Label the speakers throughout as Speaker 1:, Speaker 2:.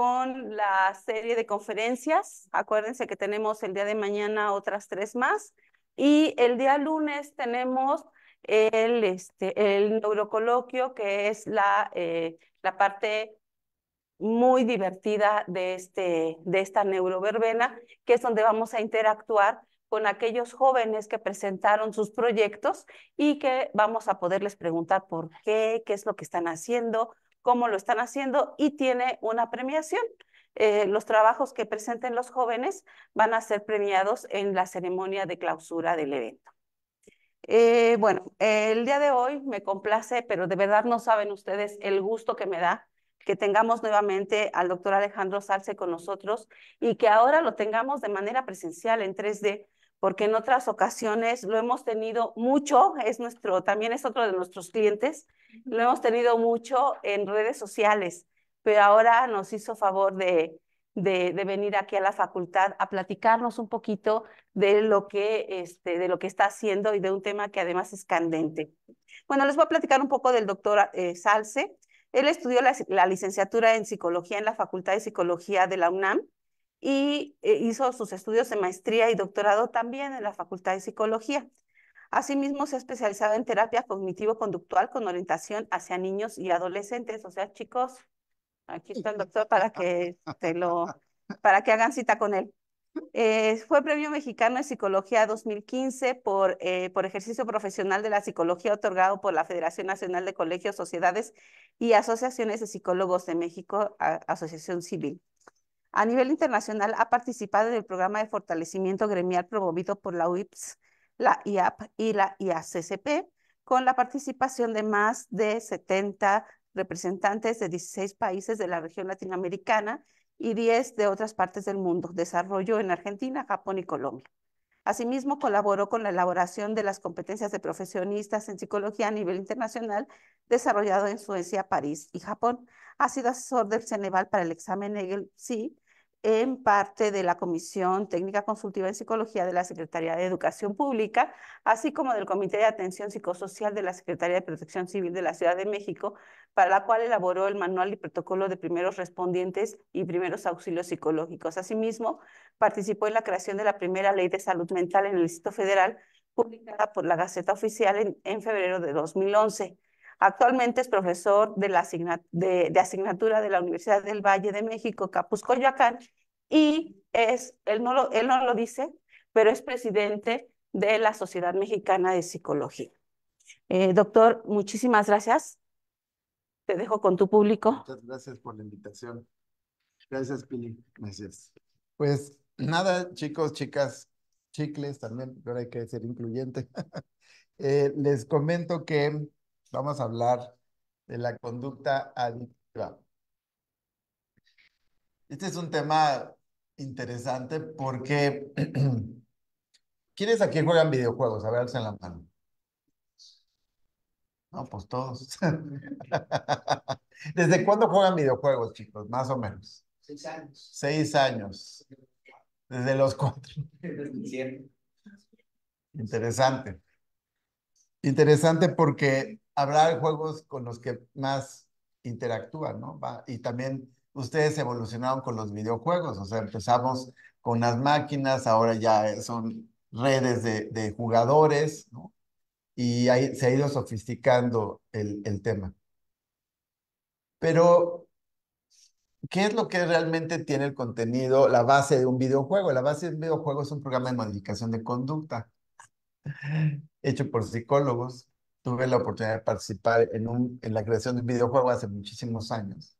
Speaker 1: con la serie de conferencias. Acuérdense que tenemos el día de mañana otras 3 más. Y el día lunes tenemos el neurocoloquio, que es la parte muy divertida de esta neuroverbena, que es donde vamos a interactuar con aquellos jóvenes que presentaron sus proyectos y que vamos a poderles preguntar por qué es lo que están haciendo, cómo lo están haciendo, y tiene una premiación. Los trabajos que presenten los jóvenes van a ser premiados en la ceremonia de clausura del evento. Bueno, el día de hoy me complace, pero de verdad no saben ustedes el gusto que me da que tengamos nuevamente al doctor Alejandro Salce con nosotros y que ahora lo tengamos de manera presencial en 3D, porque en otras ocasiones lo hemos tenido mucho, también es otro de nuestros clientes, lo hemos tenido mucho en redes sociales, pero ahora nos hizo favor de venir aquí a la facultad a platicarnos un poquito de lo que está haciendo y de un tema que además es candente. Bueno, les voy a platicar un poco del doctor Salce. Él estudió la licenciatura en psicología en la Facultad de Psicología de la UNAM y hizo sus estudios de maestría y doctorado también en la Facultad de Psicología. Asimismo, se ha especializado en terapia cognitivo-conductual con orientación hacia niños y adolescentes. O sea, chicos, aquí está el doctor para que hagan cita con él. Fue Premio Mexicano de Psicología 2015 por ejercicio profesional de la psicología otorgado por la Federación Nacional de Colegios, Sociedades y Asociaciones de Psicólogos de México, Asociación Civil. A nivel internacional ha participado en el programa de fortalecimiento gremial promovido por la UIPS, la IAP y la IACCP, con la participación de más de 70 representantes de 16 países de la región latinoamericana y 10 de otras partes del mundo. Desarrollo en Argentina, Japón y Colombia. Asimismo, colaboró con la elaboración de las competencias de profesionistas en psicología a nivel internacional, desarrollado en Suecia, París y Japón. Ha sido asesor del Ceneval para el examen EGEL-SI, en parte de la Comisión Técnica Consultiva en Psicología de la Secretaría de Educación Pública, así como del Comité de Atención Psicosocial de la Secretaría de Protección Civil de la Ciudad de México, para la cual elaboró el manual y protocolo de primeros respondientes y primeros auxilios psicológicos. Asimismo, participó en la creación de la primera ley de salud mental en el Distrito Federal, publicada por la Gaceta Oficial en febrero de 2011. Actualmente es profesor de asignatura de la Universidad del Valle de México, Campus Coyoacán, y él no lo dice, pero es presidente de la Sociedad Mexicana de Psicología. Doctor, muchísimas gracias. Te dejo con tu público.
Speaker 2: Muchas gracias por la invitación. Gracias, Pili. Gracias. Pues nada, chicos, chicas, chicles también, pero hay que ser incluyente. Les comento que vamos a hablar de la conducta adictiva. Este es un tema interesante porque ¿quiénes aquí juegan videojuegos? A ver, alcen la mano. No, pues todos. ¿Desde cuándo juegan videojuegos, chicos? Más o menos.
Speaker 3: 6 años.
Speaker 2: 6 años. Desde los 4. Interesante. Interesante porque habrá juegos con los que más interactúan, ¿no? Y también ustedes evolucionaron con los videojuegos, o sea, empezamos con las máquinas, ahora ya son redes de jugadores, ¿no? Y ahí se ha ido sofisticando el tema. Pero, ¿qué es lo que realmente tiene el contenido, la base de un videojuego? La base de un videojuego es un programa de modificación de conducta hecho por psicólogos. Tuve la oportunidad de participar en la creación de un videojuego hace muchísimos años.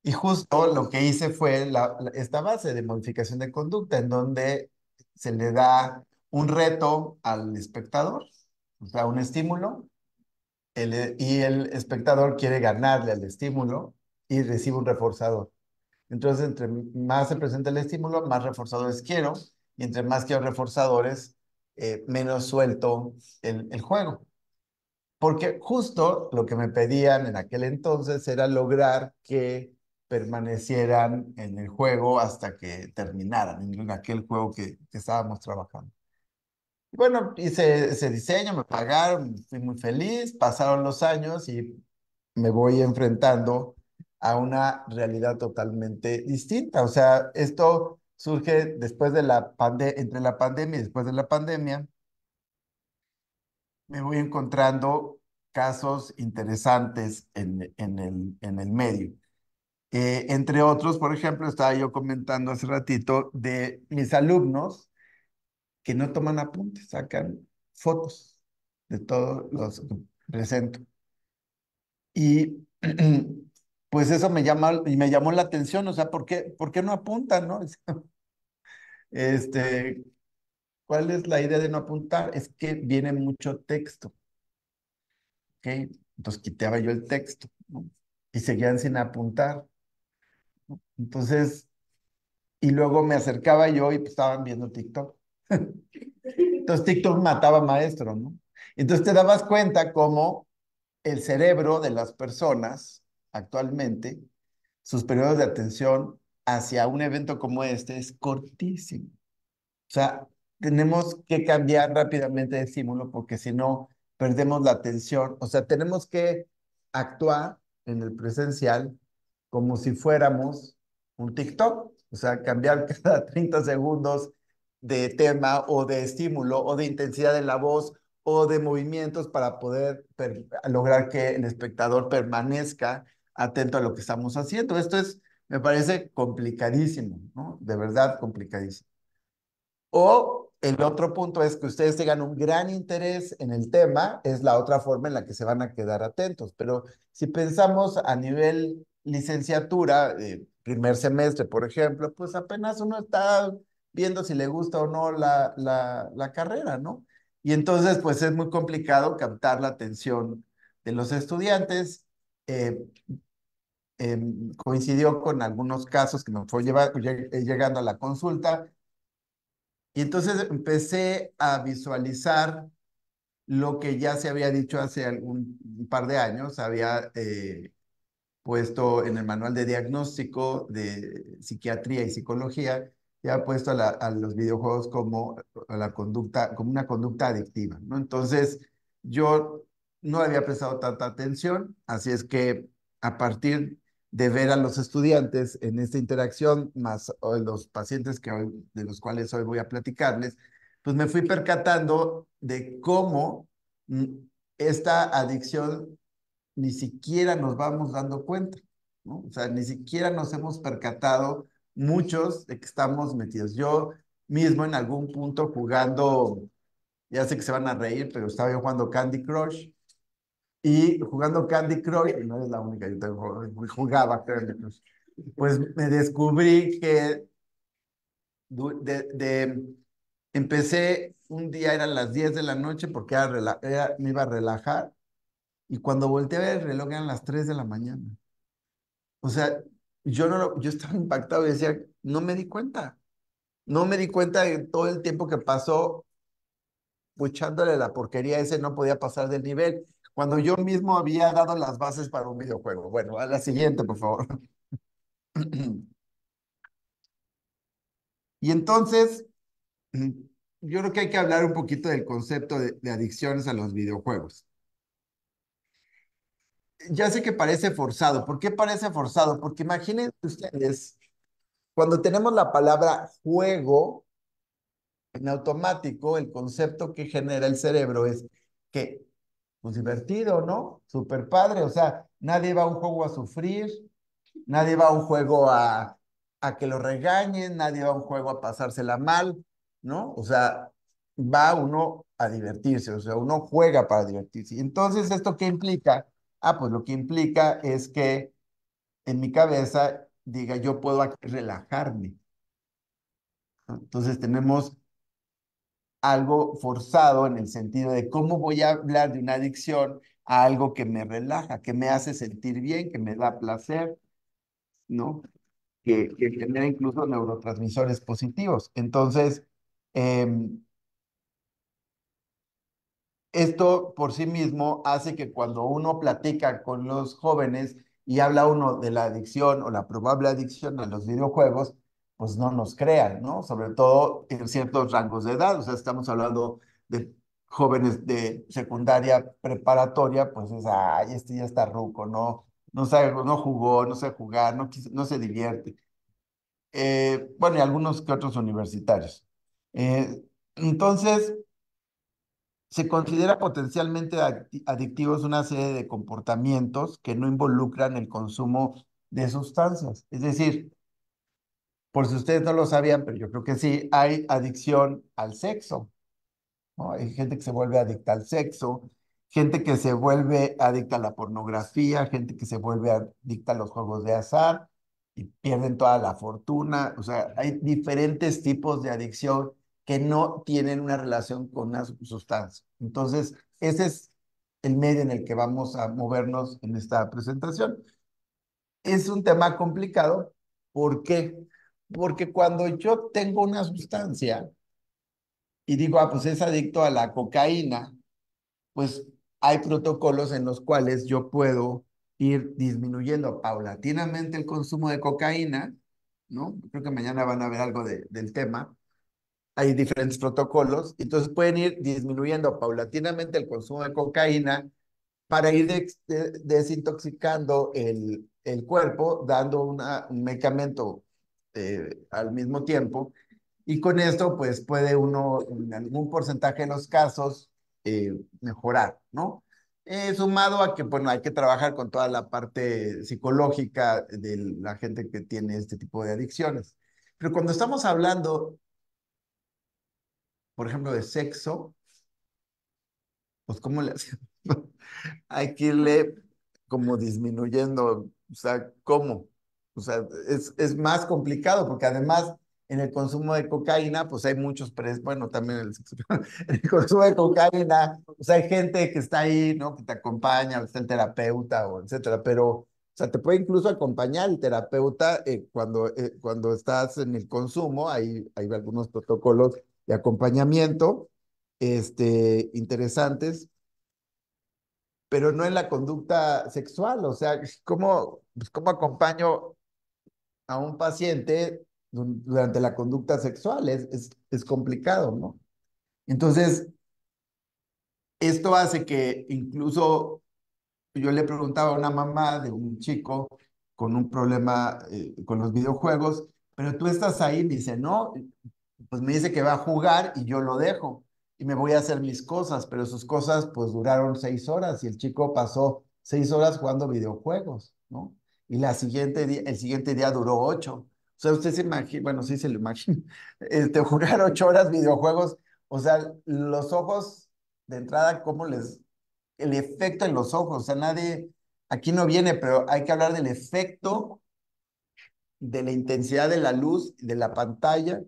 Speaker 2: Y justo lo que hice fue esta base de modificación de conducta, en donde se le da un reto al espectador, o sea, un estímulo, y el espectador quiere ganarle al estímulo y recibe un reforzador. Entonces, entre más se presenta el estímulo, más reforzadores quiero, y entre más quiero reforzadores, menos suelto el juego. Porque justo lo que me pedían en aquel entonces era lograr que permanecieran en el juego hasta que terminaran, en aquel juego que estábamos trabajando. Bueno, hice ese diseño, me pagaron, fui muy feliz, pasaron los años y me voy enfrentando a una realidad totalmente distinta. O sea, esto surge después de la entre la pandemia y después de la pandemia, me voy encontrando casos interesantes en el medio. Entre otros, por ejemplo, estaba yo comentando hace ratito de mis alumnos que no toman apuntes, sacan fotos de todos los que presento. Y pues eso me llamó la atención, o sea, por qué no apuntan, no? Este, ¿cuál es la idea de no apuntar? Es que viene mucho texto, ¿ok? Entonces quitaba yo el texto, ¿no? Y seguían sin apuntar. Entonces, y luego me acercaba yo y pues estaban viendo TikTok. Entonces TikTok mataba maestro, ¿no? Entonces te dabas cuenta cómo el cerebro de las personas actualmente, sus periodos de atención hacia un evento como este es cortísimo. O sea, tenemos que cambiar rápidamente de estímulo porque si no, perdemos la atención. O sea, tenemos que actuar en el presencial como si fuéramos un TikTok. O sea, cambiar cada 30 segundos de tema o de estímulo o de intensidad de la voz o de movimientos para poder lograr que el espectador permanezca atento a lo que estamos haciendo. Esto es, me parece complicadísimo, ¿no? De verdad complicadísimo. O el otro punto es que ustedes tengan un gran interés en el tema, es la otra forma en la que se van a quedar atentos. Pero si pensamos a nivel licenciatura, primer semestre, por ejemplo, pues apenas uno está viendo si le gusta o no la carrera, ¿no? Y entonces, pues es muy complicado captar la atención de los estudiantes. Eh, Coincidió con algunos casos que me fue llegando a la consulta y entonces empecé a visualizar lo que ya se había dicho hace algún un par de años, había puesto en el manual de diagnóstico de psiquiatría y psicología, ya ha puesto a los videojuegos como, a la conducta, como una conducta adictiva, ¿no? Entonces, yo no había prestado tanta atención, así es que a partir de ver a los estudiantes en esta interacción, más los pacientes de los cuales hoy voy a platicarles, pues me fui percatando de cómo mm, esta adicción ni siquiera nos vamos dando cuenta, ¿no? O sea, ni siquiera nos hemos percatado muchos de que estamos metidos. Yo mismo en algún punto jugando, ya sé que se van a reír, pero estaba yo jugando Candy Crush y jugando Candy Crush, y no es la única, yo jugaba Candy Crush, pues me descubrí que empecé un día, eran las 10 de la noche porque me iba a relajar y cuando volteé a ver el reloj eran las 3 de la mañana. O sea, yo estaba impactado y decía, no me di cuenta. No me di cuenta de todo el tiempo que pasó echándole la porquería ese, no podía pasar del nivel, cuando yo mismo había dado las bases para un videojuego. Bueno, a la siguiente, por favor. Y entonces, yo creo que hay que hablar un poquito del concepto de adicciones a los videojuegos. Ya sé que parece forzado. ¿Por qué parece forzado? Porque imaginen ustedes, cuando tenemos la palabra juego, en automático, el concepto que genera el cerebro es que, pues divertido, ¿no? Súper padre, o sea, nadie va a un juego a sufrir, nadie va a un juego a que lo regañen, nadie va a un juego a pasársela mal, ¿no? O sea, va uno a divertirse, o sea, uno juega para divertirse. Y entonces, ¿esto qué implica? Ah, pues lo que implica es que en mi cabeza diga, yo puedo aquí relajarme, ¿no? Entonces tenemos algo forzado en el sentido de cómo voy a hablar de una adicción a algo que me relaja, que me hace sentir bien, que me da placer, ¿no? Que genera incluso neurotransmisores positivos. Entonces, esto por sí mismo hace que cuando uno platica con los jóvenes y habla uno de la adicción o la probable adicción a los videojuegos, pues no nos crean, ¿no? Sobre todo en ciertos rangos de edad. O sea, estamos hablando de jóvenes de secundaria preparatoria, pues es, ay, este ya está ruco, ¿no? no sabe, no jugó, no sabe jugar, no se divierte. Bueno, y algunos que otros universitarios. Entonces, se considera potencialmente adictivos una serie de comportamientos que no involucran el consumo de sustancias. Es decir, por si ustedes no lo sabían, pero yo creo que sí, hay adicción al sexo, ¿no? Hay gente que se vuelve adicta al sexo, gente que se vuelve adicta a la pornografía, gente que se vuelve adicta a los juegos de azar y pierden toda la fortuna. O sea, hay diferentes tipos de adicción que no tienen una relación con una sustancia. Entonces, ese es el medio en el que vamos a movernos en esta presentación. Es un tema complicado. ¿Por qué? Porque cuando yo tengo una sustancia y digo, ah, pues es adicto a la cocaína, pues hay protocolos en los cuales yo puedo ir disminuyendo paulatinamente el consumo de cocaína, ¿no? Creo que mañana van a ver algo del tema. Hay diferentes protocolos, entonces pueden ir disminuyendo paulatinamente el consumo de cocaína para ir desintoxicando el cuerpo, dando un medicamento al mismo tiempo. Y con esto, pues puede uno, en algún porcentaje de los casos, mejorar, ¿no? Sumado a que, bueno, hay que trabajar con toda la parte psicológica de la gente que tiene este tipo de adicciones. Pero cuando estamos hablando, por ejemplo, de sexo, pues ¿cómo le hacemos? Hay que irle como disminuyendo, o sea, ¿cómo? O sea, es más complicado porque además en el consumo de cocaína, pues hay muchos, bueno, también en el consumo de cocaína, pues hay gente que está ahí, ¿no? Que te acompaña, está el terapeuta o etcétera, pero, o sea, te puede incluso acompañar el terapeuta cuando estás en el consumo, hay algunos protocolos de acompañamiento, interesantes, pero no en la conducta sexual. O sea, ¿cómo acompaño a un paciente durante la conducta sexual? Es complicado, ¿no? Entonces, esto hace que incluso yo le preguntaba a una mamá de un chico con un problema con los videojuegos, pero tú estás ahí, me dice, no, pues me dice que va a jugar y yo lo dejo y me voy a hacer mis cosas, pero sus cosas pues duraron 6 horas y el chico pasó 6 horas jugando videojuegos, ¿no? Y el siguiente día duró 8. O sea, usted se imagina, bueno, sí se lo imagina, jugar 8 horas videojuegos, o sea, los ojos de entrada, ¿cómo les, el efecto en los ojos? O sea, nadie, aquí no viene, pero hay que hablar del efecto de la intensidad de la luz, de la pantalla,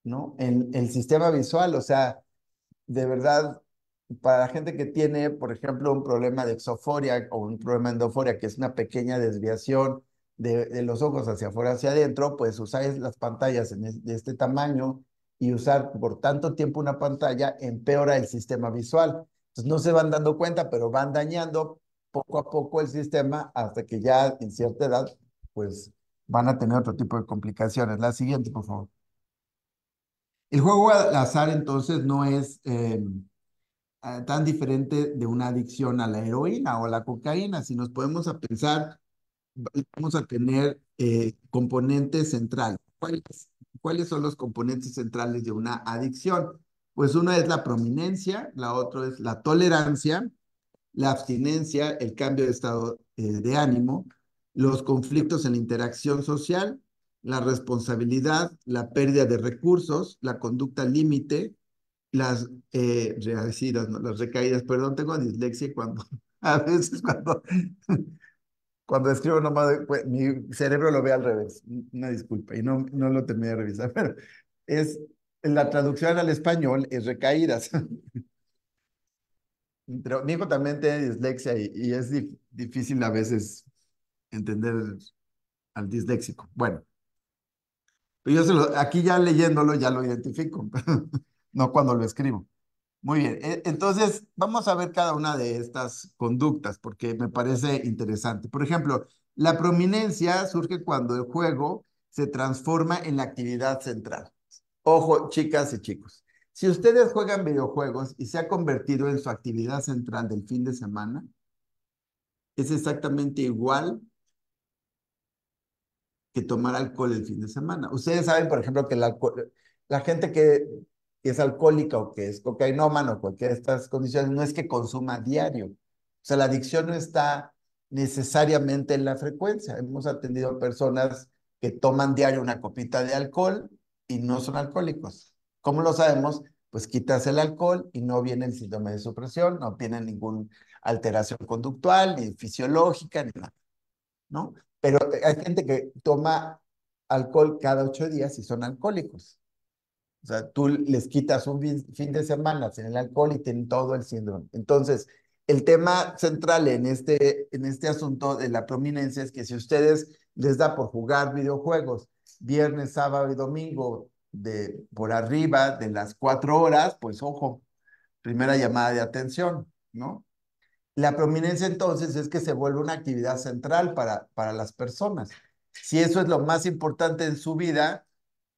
Speaker 2: ¿no? En el sistema visual. O sea, de verdad, para la gente que tiene, por ejemplo, un problema de exoforia o un problema de endoforia, que es una pequeña desviación de los ojos hacia afuera, hacia adentro, pues usar las pantallas de este tamaño y usar por tanto tiempo una pantalla empeora el sistema visual. Entonces no se van dando cuenta, pero van dañando poco a poco el sistema hasta que ya en cierta edad, pues van a tener otro tipo de complicaciones. La siguiente, por favor. El juego al azar entonces no es tan diferente de una adicción a la heroína o a la cocaína. Si nos podemos a pensar, vamos a tener componentes centrales. ¿Cuáles son los componentes centrales de una adicción? Pues una es la prominencia, la otra es la tolerancia, la abstinencia, el cambio de estado de ánimo, los conflictos en la interacción social, la responsabilidad, la pérdida de recursos, la conducta límite, las recaídas, no, las recaídas, perdón, tengo dislexia y cuando, a veces cuando escribo nomás, pues, mi cerebro lo ve al revés, una disculpa, y no lo terminé de revisar, pero es, la traducción al español es recaídas. Pero mi hijo también tiene dislexia y es difícil a veces entender al disléxico. Bueno, pero aquí ya leyéndolo ya lo identifico, no cuando lo escribo. Muy bien, entonces vamos a ver cada una de estas conductas porque me parece interesante. Por ejemplo, la prominencia surge cuando el juego se transforma en la actividad central. Ojo, chicas y chicos, si ustedes juegan videojuegos y se ha convertido en su actividad central del fin de semana, es exactamente igual que tomar alcohol el fin de semana. Ustedes saben, por ejemplo, que el alcohol, la gente que es alcohólica o que es cocainómano o cualquiera de estas condiciones, no es que consuma diario. O sea, la adicción no está necesariamente en la frecuencia. Hemos atendido personas que toman diario una copita de alcohol y no son alcohólicos. ¿Cómo lo sabemos? Pues quitas el alcohol y no viene el síndrome de supresión, no tiene ninguna alteración conductual, ni fisiológica, ni nada, ¿no? Pero hay gente que toma alcohol cada 8 días y son alcohólicos. O sea, tú les quitas un fin de semana sin el alcohol y tienen todo el síndrome. Entonces, el tema central en este asunto de la prominencia es que si ustedes les da por jugar videojuegos viernes, sábado y domingo por arriba de las 4 horas, pues ojo, primera llamada de atención, ¿no? La prominencia entonces es que se vuelve una actividad central para las personas. Si eso es lo más importante en su vida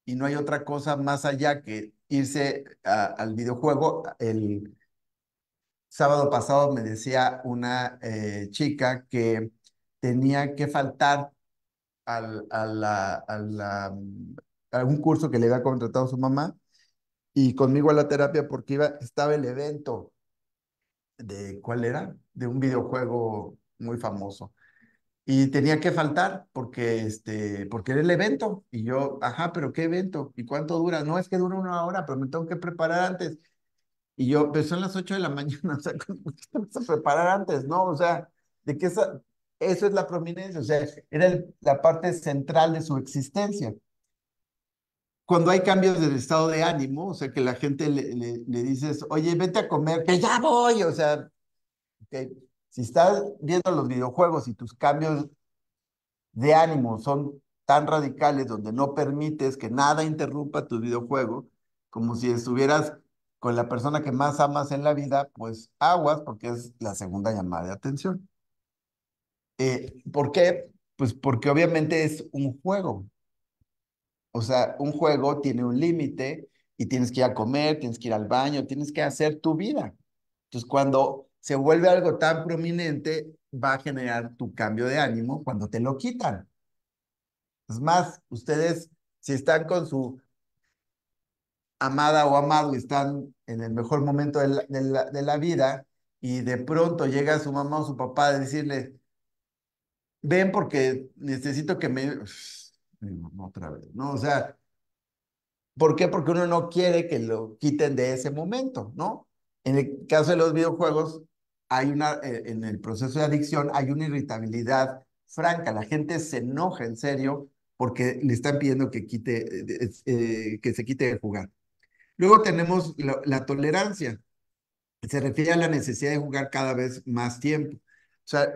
Speaker 2: y no hay otra cosa más allá que irse al videojuego, el sábado pasado me decía una chica que tenía que faltar al, a, la, a, la, a un curso que le había contratado su mamá y conmigo a la terapia porque estaba el evento ¿cuál era? De un videojuego muy famoso. Y tenía que faltar porque era el evento. Y yo, ajá, pero ¿qué evento? ¿Y cuánto dura? No, es que dura 1 hora, pero me tengo que preparar antes. Y yo, pero son las 8 de la mañana, o sea, ¿cómo te vas a preparar antes? No, o sea, de que eso es la prominencia, o sea, era la parte central de su existencia. Cuando hay cambios del estado de ánimo, o sea, que la gente le dices, oye, vete a comer, que ya voy, o sea, ok, si estás viendo los videojuegos y tus cambios de ánimo son tan radicales donde no permites que nada interrumpa tu videojuego, como si estuvieras con la persona que más amas en la vida, pues aguas porque es la segunda llamada de atención. ¿Por qué? Pues porque obviamente es un juego. O sea, un juego tiene un límite y tienes que ir a comer, tienes que ir al baño, tienes que hacer tu vida. Entonces, cuando se vuelve algo tan prominente, va a generar tu cambio de ánimo cuando te lo quitan. Es más, ustedes, si están con su amada o amado y están en el mejor momento de la vida y de pronto llega su mamá o su papá a decirle, ven porque necesito que me... Mi mamá otra vez, ¿no? O sea, ¿por qué? Porque uno no quiere que lo quiten de ese momento, ¿no? En el caso de los videojuegos, en el proceso de adicción hay una irritabilidad franca. La gente se enoja en serio porque le están pidiendo que se quite de jugar. Luego tenemos la tolerancia, que se refiere a la necesidad de jugar cada vez más tiempo. O sea,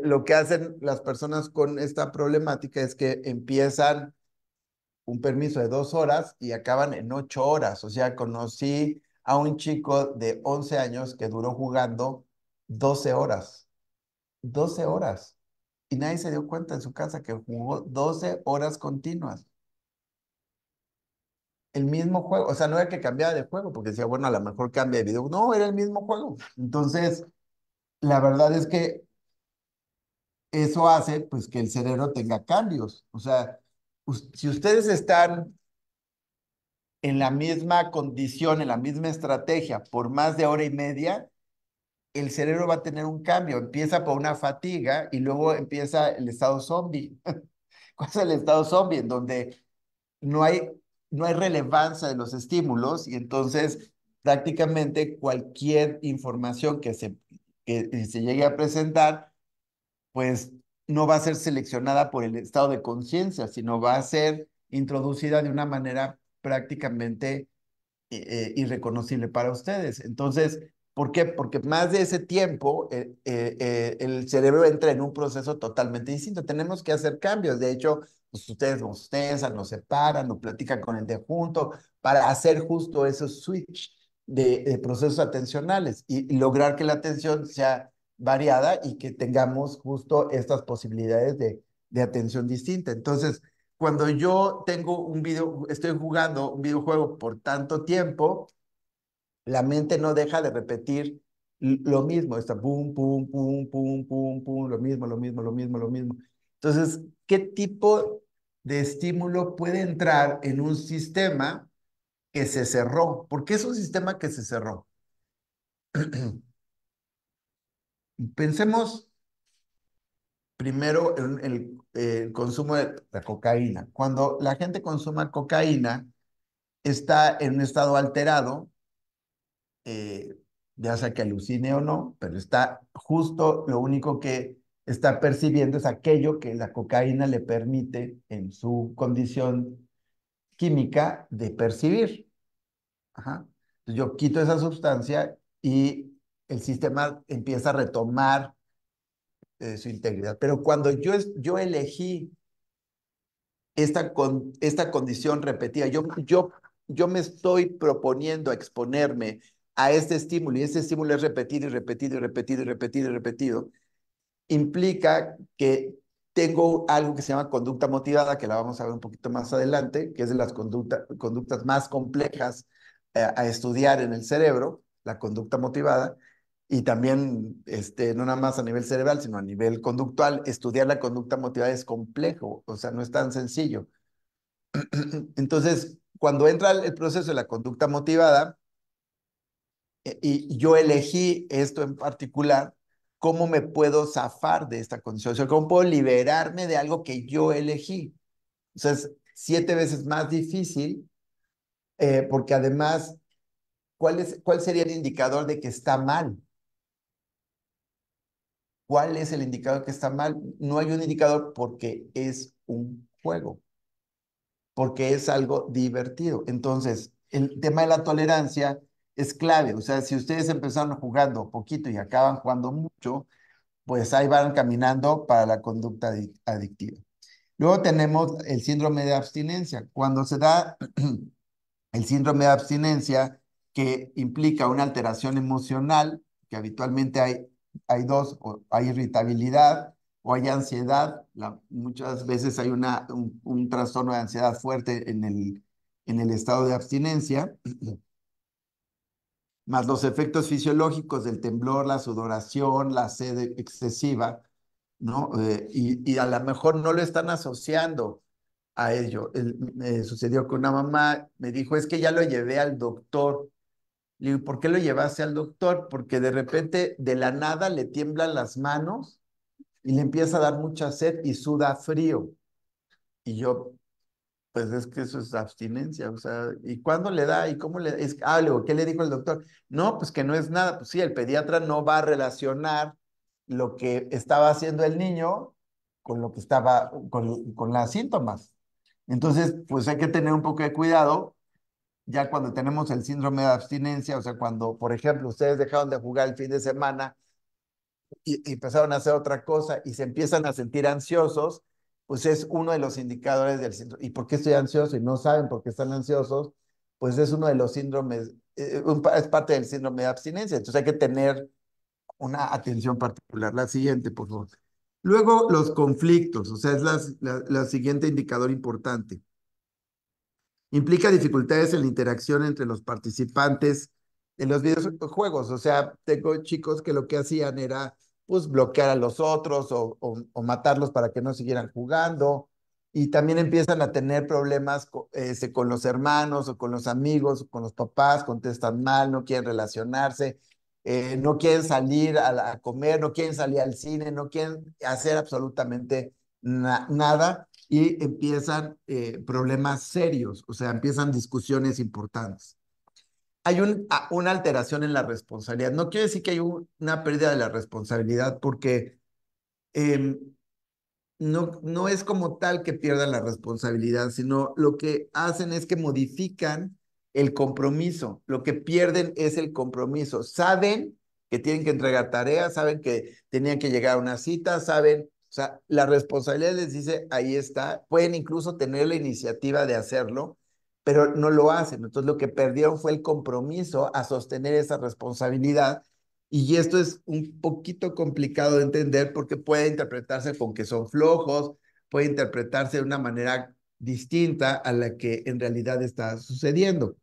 Speaker 2: lo que hacen las personas con esta problemática es que empiezan un permiso de 2 horas y acaban en 8 horas. O sea, conocí a un chico de 11 años que duró jugando 12 horas. 12 horas. Y nadie se dio cuenta en su casa que jugó 12 horas continuas. El mismo juego. O sea, no era que cambiara de juego, porque decía, bueno, a lo mejor cambia de video. No, era el mismo juego. Entonces, la verdad es que eso hace pues que el cerebro tenga cambios. O sea, si ustedes están en la misma condición, en la misma estrategia, por más de hora y media, el cerebro va a tener un cambio. Empieza por una fatiga y luego empieza el estado zombie. ¿Cuál es el estado zombie? En donde no hay, no hay relevancia de los estímulos y entonces prácticamente cualquier información que se llegue a presentar pues no va a ser seleccionada por el estado de conciencia, sino va a ser introducida de una manera prácticamente irreconocible para ustedes. Entonces, ¿por qué? Porque más de ese tiempo el cerebro entra en un proceso totalmente distinto. Tenemos que hacer cambios. De hecho, pues ustedes bostezan, nos separan, nos platican con el de junto para hacer justo esos switch de procesos atencionales y lograr que la atención sea variada y que tengamos justo estas posibilidades de atención distinta. Entonces, cuando yo estoy jugando un videojuego por tanto tiempo, la mente no deja de repetir lo mismo, está pum, pum, pum, pum, pum, pum, lo mismo, lo mismo, lo mismo, lo mismo. Entonces, ¿qué tipo de estímulo puede entrar en un sistema que se cerró? ¿Por qué es un sistema que se cerró? Pensemos primero en el consumo de la cocaína. Cuando la gente consume cocaína, está en un estado alterado, eh, ya sea que alucine o no, pero está justo lo único que está percibiendo es aquello que la cocaína le permite en su condición química de percibir. Ajá. Entonces yo quito esa sustancia y el sistema empieza a retomar su integridad. Pero cuando yo elegí esta condición repetida, yo me estoy proponiendo exponerme a este estímulo y este estímulo es repetido y repetido y repetido y repetido y repetido, implica que tengo algo que se llama conducta motivada, que la vamos a ver un poquito más adelante, que es de las conductas más complejas a estudiar en el cerebro, la conducta motivada, y también no nada más a nivel cerebral, sino a nivel conductual, estudiar la conducta motivada es complejo, o sea, no es tan sencillo. Entonces, cuando entra el proceso de la conducta motivada, y yo elegí esto en particular, ¿cómo me puedo zafar de esta condición? O sea, ¿cómo puedo liberarme de algo que yo elegí? O sea, es 7 veces más difícil, porque además, ¿cuál sería el indicador de que está mal? ¿Cuál es el indicador que está mal? No hay un indicador porque es un juego, porque es algo divertido. Entonces, el tema de la tolerancia es clave. O sea, si ustedes empezaron jugando poquito y acaban jugando mucho, pues ahí van caminando para la conducta adictiva. Luego tenemos el síndrome de abstinencia. Cuando se da el síndrome de abstinencia, que implica una alteración emocional, que habitualmente hay dos, hay irritabilidad o hay ansiedad. Muchas veces hay un trastorno de ansiedad fuerte en el estado de abstinencia, más los efectos fisiológicos del temblor, la sudoración, la sed excesiva, ¿no? Y a lo mejor no lo están asociando a ello. Me sucedió con una mamá, me dijo, es que ya lo llevé al doctor. Le digo, ¿por qué lo llevaste al doctor? Porque de repente, de la nada, le tiemblan las manos y le empieza a dar mucha sed y suda frío. Y yo, pues es que eso es abstinencia, o sea, ¿y cuándo le da? ¿Y cómo le da? Le digo, ¿qué le dijo el doctor? No, pues que no es nada. Pues sí, el pediatra no va a relacionar lo que estaba haciendo el niño con lo que estaba, con las síntomas. Entonces, pues hay que tener un poco de cuidado ya cuando tenemos el síndrome de abstinencia, o sea, cuando, por ejemplo, ustedes dejaron de jugar el fin de semana y empezaron a hacer otra cosa y se empiezan a sentir ansiosos, pues es uno de los indicadores del síndrome. ¿Y por qué estoy ansioso? Y no saben por qué están ansiosos, pues es uno de los síndromes, es parte del síndrome de abstinencia. Entonces hay que tener una atención particular. La siguiente, por favor. Luego, los conflictos, o sea, es la siguiente indicador importante. Implica dificultades en la interacción entre los participantes en los videojuegos. O sea, tengo chicos que lo que hacían era pues bloquear a los otros o matarlos para que no siguieran jugando. Y también empiezan a tener problemas con los hermanos o con los amigos o con los papás, contestan mal, no quieren relacionarse, no quieren salir a comer, no quieren salir al cine, no quieren hacer absolutamente nada y empiezan problemas serios, o sea, empiezan discusiones importantes. Hay una alteración en la responsabilidad. No quiere decir que hay una pérdida de la responsabilidad porque eh, no es como tal que pierdan la responsabilidad, sino lo que hacen es que modifican el compromiso. Lo que pierden es el compromiso. Saben que tienen que entregar tareas, saben que tenían que llegar a una cita, saben, o sea, la responsabilidad les dice, ahí está. Pueden incluso tener la iniciativa de hacerlo, pero no lo hacen. Entonces, lo que perdieron fue el compromiso a sostener esa responsabilidad y esto es un poquito complicado de entender porque puede interpretarse con que son flojos, puede interpretarse de una manera distinta a la que en realidad está sucediendo.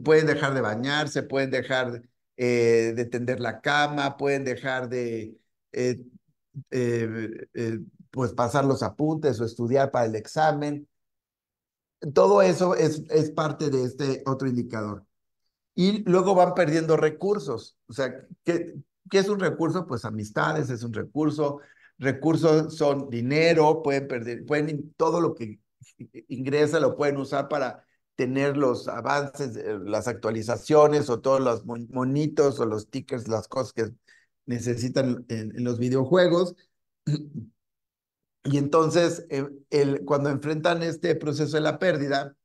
Speaker 2: Pueden dejar de bañarse, pueden dejar de tender la cama, pueden dejar de eh, pues pasar los apuntes o estudiar para el examen. Todo eso es parte de este otro indicador. Y luego van perdiendo recursos. O sea, ¿qué es un recurso? Pues amistades es un recurso. Recursos son dinero, pueden perder, todo lo que ingresa lo pueden usar para tener los avances, las actualizaciones o todos los monitos o los tickets, las cosas que necesitan en los videojuegos. Y entonces, cuando enfrentan este proceso de la pérdida,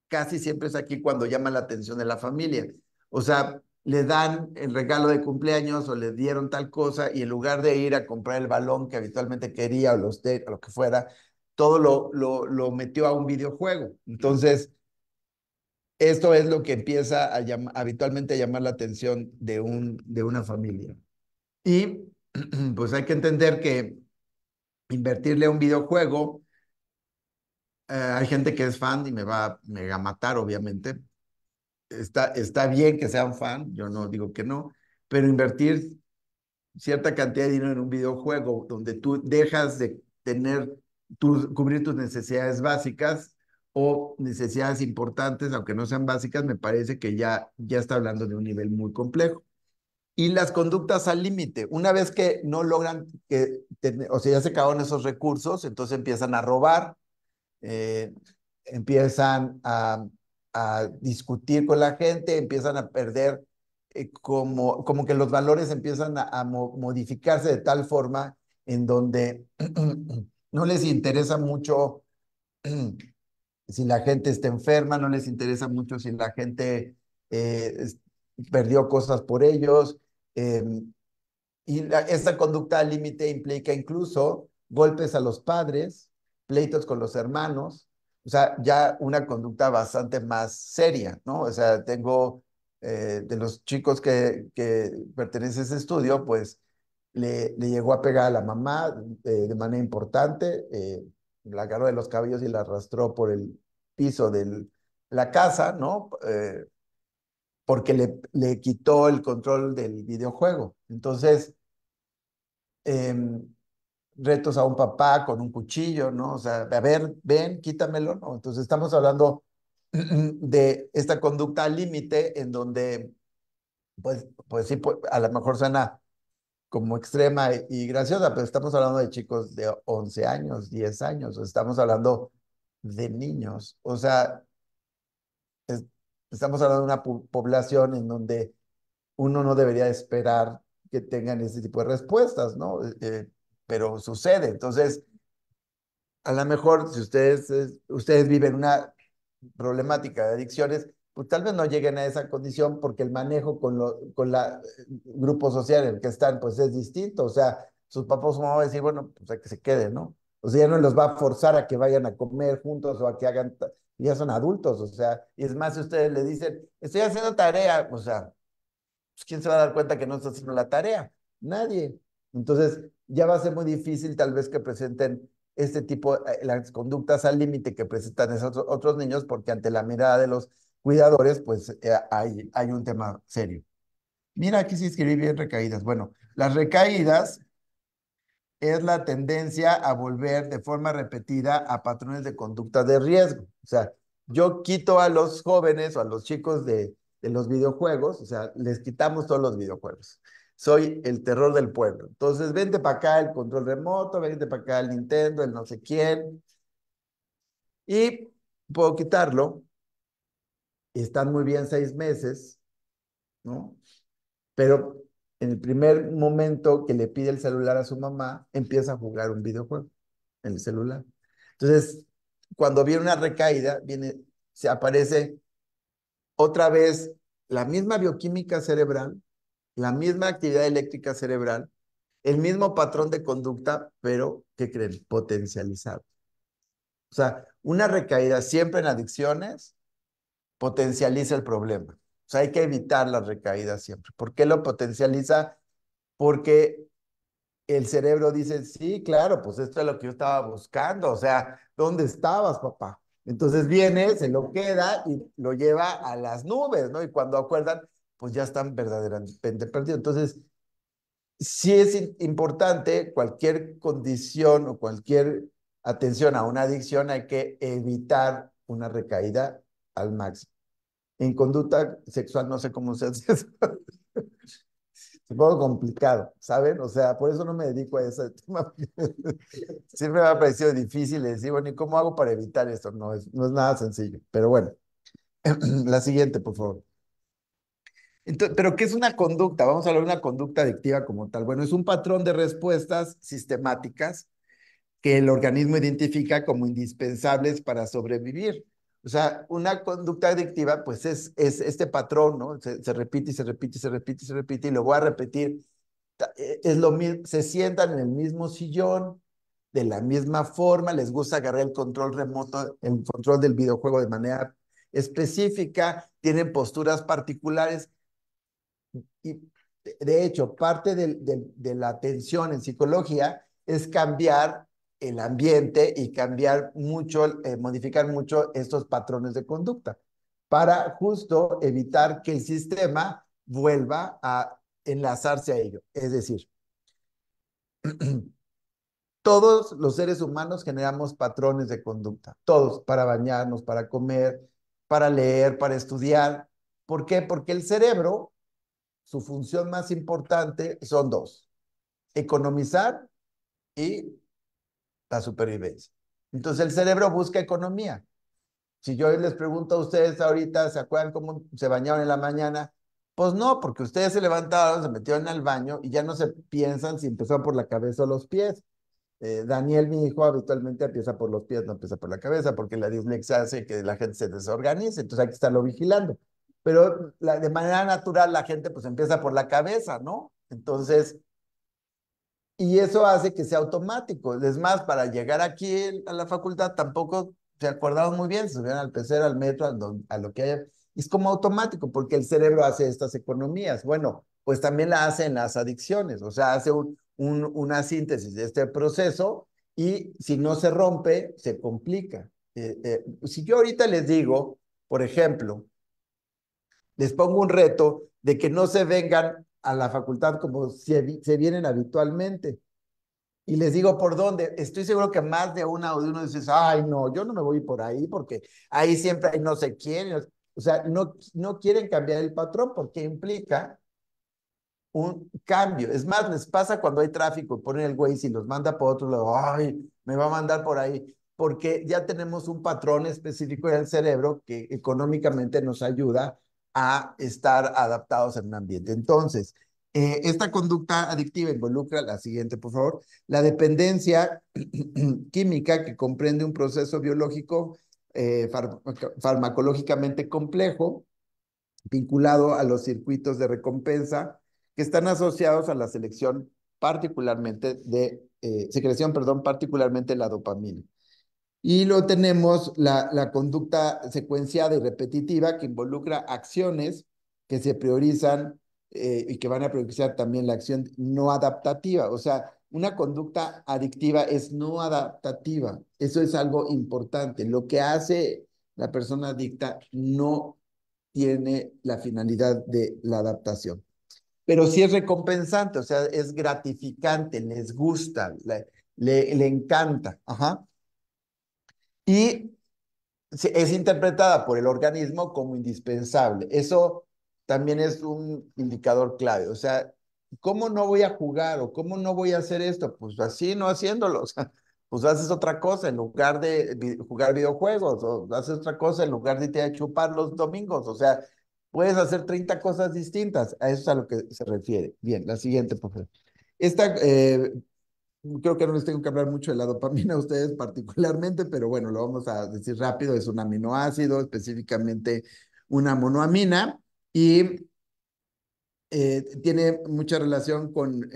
Speaker 2: casi siempre es aquí cuando llama la atención de la familia. O sea, le dan el regalo de cumpleaños o le dieron tal cosa y en lugar de ir a comprar el balón que habitualmente quería o o lo que fuera, todo lo metió a un videojuego. Entonces, esto es lo que empieza habitualmente a llamar la atención de una familia. Y pues hay que entender que invertirle a un videojuego, hay gente que es fan y me va a mega matar, obviamente, está bien que sean fan, yo no digo que no, pero invertir cierta cantidad de dinero en un videojuego donde tú dejas de cubrir tus necesidades básicas o necesidades importantes, aunque no sean básicas, me parece que ya está hablando de un nivel muy complejo. Y las conductas al límite, una vez que no logran, o sea, ya se acabaron esos recursos, entonces empiezan a robar, eh, empiezan a discutir con la gente, empiezan a perder, como que los valores empiezan a modificarse de tal forma en donde no les interesa mucho si la gente está enferma, no les interesa mucho si la gente eh, es- perdió cosas por ellos. eh, y esta conducta al límite implica incluso golpes a los padres, pleitos con los hermanos, o sea, ya una conducta bastante más seria, ¿no? O sea, tengo de los chicos que pertenece a ese estudio, pues le llegó a pegar a la mamá de manera importante, la agarró de los cabellos y la arrastró por el piso de la casa, ¿no? Porque le quitó el control del videojuego. Entonces, em, retos a un papá con un cuchillo, ¿no? O sea, a ver, ven, quítamelo, ¿no? Entonces estamos hablando de esta conducta al límite en donde, pues sí, a lo mejor suena como extrema y graciosa, pero estamos hablando de chicos de 11 años, 10 años, o estamos hablando de niños, o sea, es- estamos hablando de una población en donde uno no debería esperar que tengan ese tipo de respuestas, ¿no? Pero sucede. Entonces, a lo mejor si ustedes viven una problemática de adicciones, pues tal vez no lleguen a esa condición porque el manejo con la grupo social en el que están, pues es distinto. O sea, sus papás o su mamá van a decir, bueno, pues a que se queden, ¿no? O sea, ya no los va a forzar a que vayan a comer juntos o a que hagan, ya son adultos, o sea, y es más, si ustedes le dicen, estoy haciendo tarea, o sea, pues, ¿quién se va a dar cuenta que no está haciendo la tarea? Nadie. Entonces, ya va a ser muy difícil tal vez que presenten este tipo, las conductas al límite que presentan esos otros niños, porque ante la mirada de los cuidadores, pues hay un tema serio. Mira, aquí sí escribí bien recaídas. Bueno, las recaídas es la tendencia a volver de forma repetida a patrones de conducta de riesgo. O sea, yo quito a los jóvenes o a los chicos de los videojuegos, o sea, les quitamos todos los videojuegos. Soy el terror del pueblo. Entonces, vente para acá el control remoto, vente para acá el Nintendo, el no sé quién, y puedo quitarlo. Y están muy bien 6 meses, ¿no? Pero en el primer momento que le pide el celular a su mamá, empieza a jugar un videojuego en el celular. Entonces, cuando viene una recaída, se aparece otra vez la misma bioquímica cerebral, la misma actividad eléctrica cerebral, el mismo patrón de conducta, pero, ¿qué creen? Potencializado. O sea, una recaída siempre en adicciones potencializa el problema. O sea, hay que evitar las recaídas siempre. ¿Por qué lo potencializa? Porque el cerebro dice, sí, claro, pues esto es lo que yo estaba buscando, o sea, ¿dónde estabas, papá? Entonces viene, se lo queda y lo lleva a las nubes, ¿no? Y cuando acuerdan, pues ya están verdaderamente perdidos. Entonces, sí es importante cualquier condición o cualquier atención a una adicción, hay que evitar una recaída al máximo. En conducta sexual no sé cómo se hace eso. Es un poco complicado, ¿saben? O sea, por eso no me dedico a ese tema. Siempre me ha parecido difícil decir, bueno, ¿y cómo hago para evitar esto? No es nada sencillo. Pero bueno, la siguiente, por favor. Entonces, ¿pero qué es una conducta? Vamos a hablar de una conducta adictiva como tal. Bueno, es un patrón de respuestas sistemáticas que el organismo identifica como indispensables para sobrevivir. O sea, una conducta adictiva, pues es este patrón, ¿no? Se repite y se repite y se repite y se repite y lo voy a repetir. Es lo mismo, se sientan en el mismo sillón, de la misma forma, les gusta agarrar el control remoto, el control del videojuego de manera específica, tienen posturas particulares y de hecho, parte de la atención en psicología es cambiar el ambiente y cambiar mucho, modificar mucho estos patrones de conducta para justo evitar que el sistema vuelva a enlazarse a ello. Es decir, todos los seres humanos generamos patrones de conducta, todos, para bañarnos, para comer, para leer, para estudiar. ¿Por qué? Porque el cerebro, su función más importante son dos: economizar y la supervivencia. Entonces el cerebro busca economía. Si yo les pregunto a ustedes ahorita, ¿se acuerdan cómo se bañaron en la mañana? Pues no, porque ustedes se levantaron, se metieron al baño y ya no se piensan si empezaron por la cabeza o los pies. Daniel, mi hijo, habitualmente empieza por los pies, no empieza por la cabeza, porque la dislexia hace que la gente se desorganice, entonces hay que estarlo vigilando. Pero de manera natural la gente pues empieza por la cabeza, ¿no? Entonces, y eso hace que sea automático. Es más, para llegar aquí a la facultad tampoco se acordaron muy bien, se subieron al pecero, al metro, a lo que haya. Es como automático porque el cerebro hace estas economías. Bueno, pues también la hace en las adicciones, o sea, hace una síntesis de este proceso y si no se rompe, se complica. Si yo ahorita les digo, por ejemplo, les pongo un reto de que no se vengan a la facultad como se vienen habitualmente y les digo por dónde, estoy seguro que más de una o de uno dices, ay, no, yo no me voy por ahí porque ahí siempre hay no sé quién. O sea, no quieren cambiar el patrón porque implica un cambio. Es más, les pasa cuando hay tráfico, ponen el Waze y los manda por otro lado, ay, me va a mandar por ahí, porque ya tenemos un patrón específico en el cerebro que económicamente nos ayuda a estar adaptados en un ambiente. Entonces, esta conducta adictiva involucra la siguiente, por favor, la dependencia química que comprende un proceso biológico farmacológicamente complejo vinculado a los circuitos de recompensa que están asociados a la selección secreción, perdón, particularmente la dopamina. Y luego tenemos la conducta secuenciada y repetitiva que involucra acciones que se priorizan y que van a priorizar también la acción no adaptativa. O sea, una conducta adictiva es no adaptativa. Eso es algo importante. Lo que hace la persona adicta no tiene la finalidad de la adaptación. Pero sí es recompensante, o sea, es gratificante, les gusta, le encanta. Ajá. Y es interpretada por el organismo como indispensable. Eso también es un indicador clave. O sea, ¿cómo no voy a jugar o cómo no voy a hacer esto? Pues así no haciéndolo. O sea, pues haces otra cosa en lugar de jugar videojuegos o haces otra cosa en lugar de irte a chupar los domingos. O sea, puedes hacer 30 cosas distintas. A eso es a lo que se refiere. Bien, la siguiente, por favor. Esta creo que no les tengo que hablar mucho de la dopamina a ustedes particularmente, pero bueno, lo vamos a decir rápido. Es un aminoácido, específicamente una monoamina, y tiene mucha relación con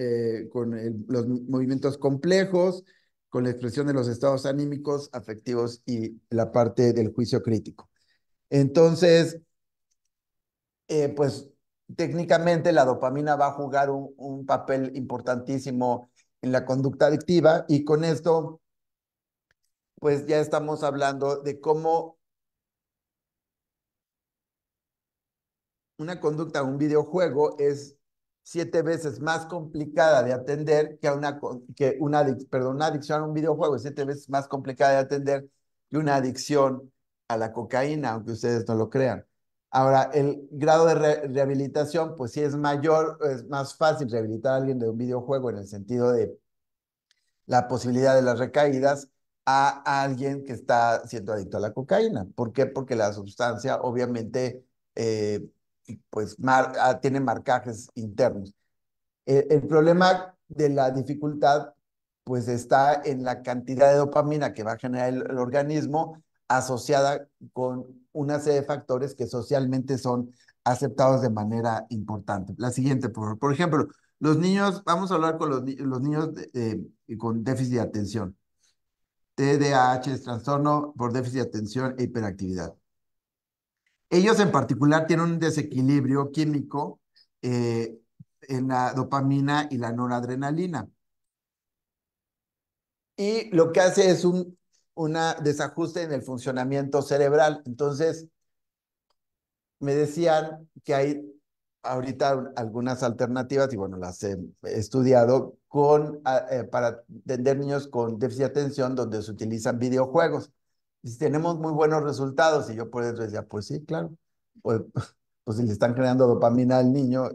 Speaker 2: los movimientos complejos, con la expresión de los estados anímicos, afectivos y la parte del juicio crítico. Entonces, pues técnicamente la dopamina va a jugar un papel importantísimo en la conducta adictiva y con esto pues ya estamos hablando de cómo una conducta a un videojuego es 7 veces más complicada de atender una adicción a un videojuego es 7 veces más complicada de atender que una adicción a la cocaína, aunque ustedes no lo crean. Ahora, el grado de rehabilitación, pues sí es mayor, es más fácil rehabilitar a alguien de un videojuego en el sentido de la posibilidad de las recaídas a alguien que está siendo adicto a la cocaína. ¿Por qué? Porque la sustancia obviamente eh, pues tiene marcajes internos. El problema de la dificultad pues está en la cantidad de dopamina que va a generar el organismo asociada con una serie de factores que socialmente son aceptados de manera importante. La siguiente, por ejemplo, los niños, vamos a hablar con los niños con déficit de atención. TDAH es trastorno por déficit de atención e hiperactividad. Ellos en particular tienen un desequilibrio químico eh, en la dopamina y la noradrenalina. Y lo que hace es un desajuste en el funcionamiento cerebral. Entonces, me decían que hay ahorita algunas alternativas, y bueno, las he estudiado, para atender niños con déficit de atención donde se utilizan videojuegos. Y si tenemos muy buenos resultados, y yo por eso decía, pues sí, claro, pues, pues si le están creando dopamina al niño,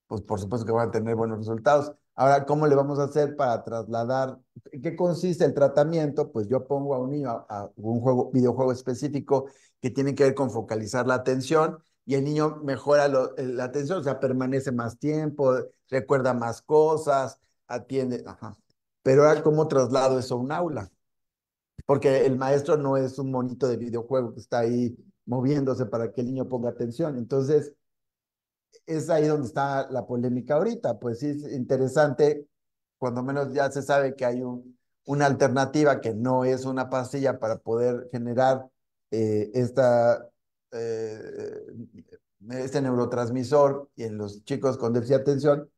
Speaker 2: pues por supuesto que van a tener buenos resultados. Ahora, ¿cómo le vamos a hacer para trasladar? ¿En qué consiste el tratamiento? Pues yo pongo a un niño a un videojuego específico que tiene que ver con focalizar la atención y el niño mejora la atención, o sea, permanece más tiempo, recuerda más cosas, atiende. Ajá. Pero ahora, ¿cómo traslado eso a un aula? Porque el maestro no es un monito de videojuego que está ahí moviéndose para que el niño ponga atención. Entonces, es ahí donde está la polémica ahorita. Pues sí, es interesante, cuando menos ya se sabe que hay una alternativa que no es una pastilla para poder generar eh, este neurotransmisor en los chicos con déficit de atención,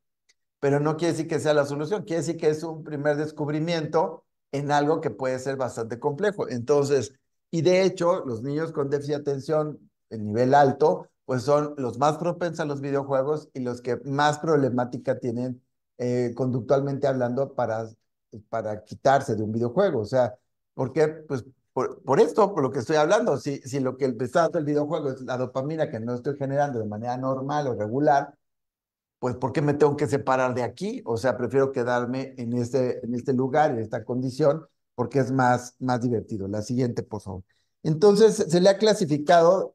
Speaker 2: pero no quiere decir que sea la solución, quiere decir que es un primer descubrimiento en algo que puede ser bastante complejo. Entonces, y de hecho, los niños con déficit de atención en nivel alto, pues son los más propensos a los videojuegos y los que más problemática tienen conductualmente hablando para quitarse de un videojuego. O sea, ¿por qué? Pues por esto, por lo que estoy hablando, si lo que está el videojuego es la dopamina que no estoy generando de manera normal o regular, pues ¿por qué me tengo que separar de aquí? O sea, prefiero quedarme en este lugar, en esta condición, porque es más divertido. La siguiente, por favor. Entonces, se le ha clasificado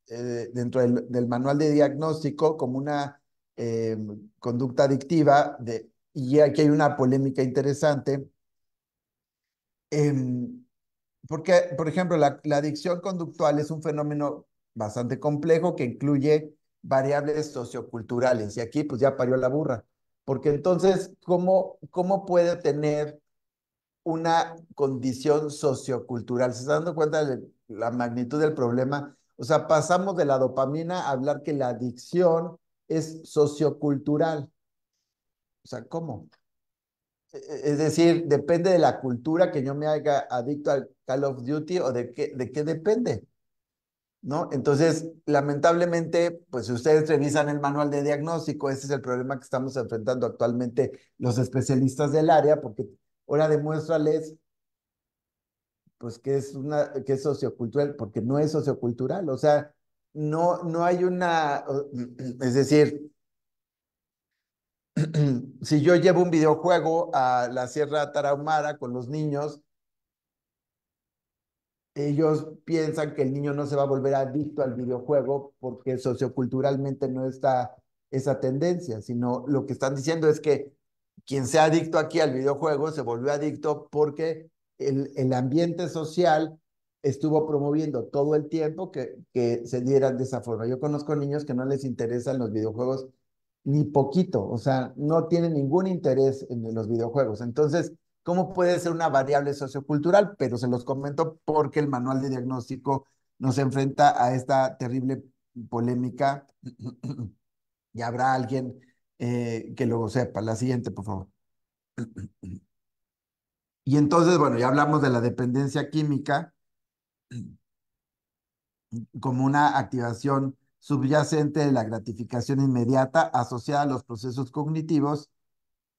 Speaker 2: dentro del manual de diagnóstico como una conducta adictiva, y aquí hay una polémica interesante. em, Porque, por ejemplo, la adicción conductual es un fenómeno bastante complejo que incluye variables socioculturales. Y aquí pues ya parió la burra. Porque entonces, ¿cómo puede tener una condición sociocultural? ¿Se está dando cuenta de la magnitud del problema? O sea, pasamos de la dopamina a hablar que la adicción es sociocultural. O sea, ¿cómo? Es decir, depende de la cultura que yo me haga adicto al Call of Duty o de qué depende, ¿no? Entonces, lamentablemente, pues si ustedes revisan el manual de diagnóstico, ese es el problema que estamos enfrentando actualmente los especialistas del área, porque ahora demuéstrales, pues, que es sociocultural, porque no es sociocultural, o sea, no hay es decir, si yo llevo un videojuego a la Sierra Tarahumara con los niños, ellos piensan que el niño no se va a volver adicto al videojuego porque socioculturalmente no está esa tendencia, sino lo que están diciendo es que quien sea adicto aquí al videojuego se volvió adicto porque el ambiente social estuvo promoviendo todo el tiempo que se dieran de esa forma. Yo conozco niños que no les interesan los videojuegos ni poquito, o sea, no tienen ningún interés en los videojuegos. Entonces, ¿cómo puede ser una variable sociocultural? Pero se los comento porque el manual de diagnóstico nos enfrenta a esta terrible polémica y habrá alguien que lo sepa. La siguiente, por favor. Y entonces, bueno, ya hablamos de la dependencia química como una activación subyacente de la gratificación inmediata asociada a los procesos cognitivos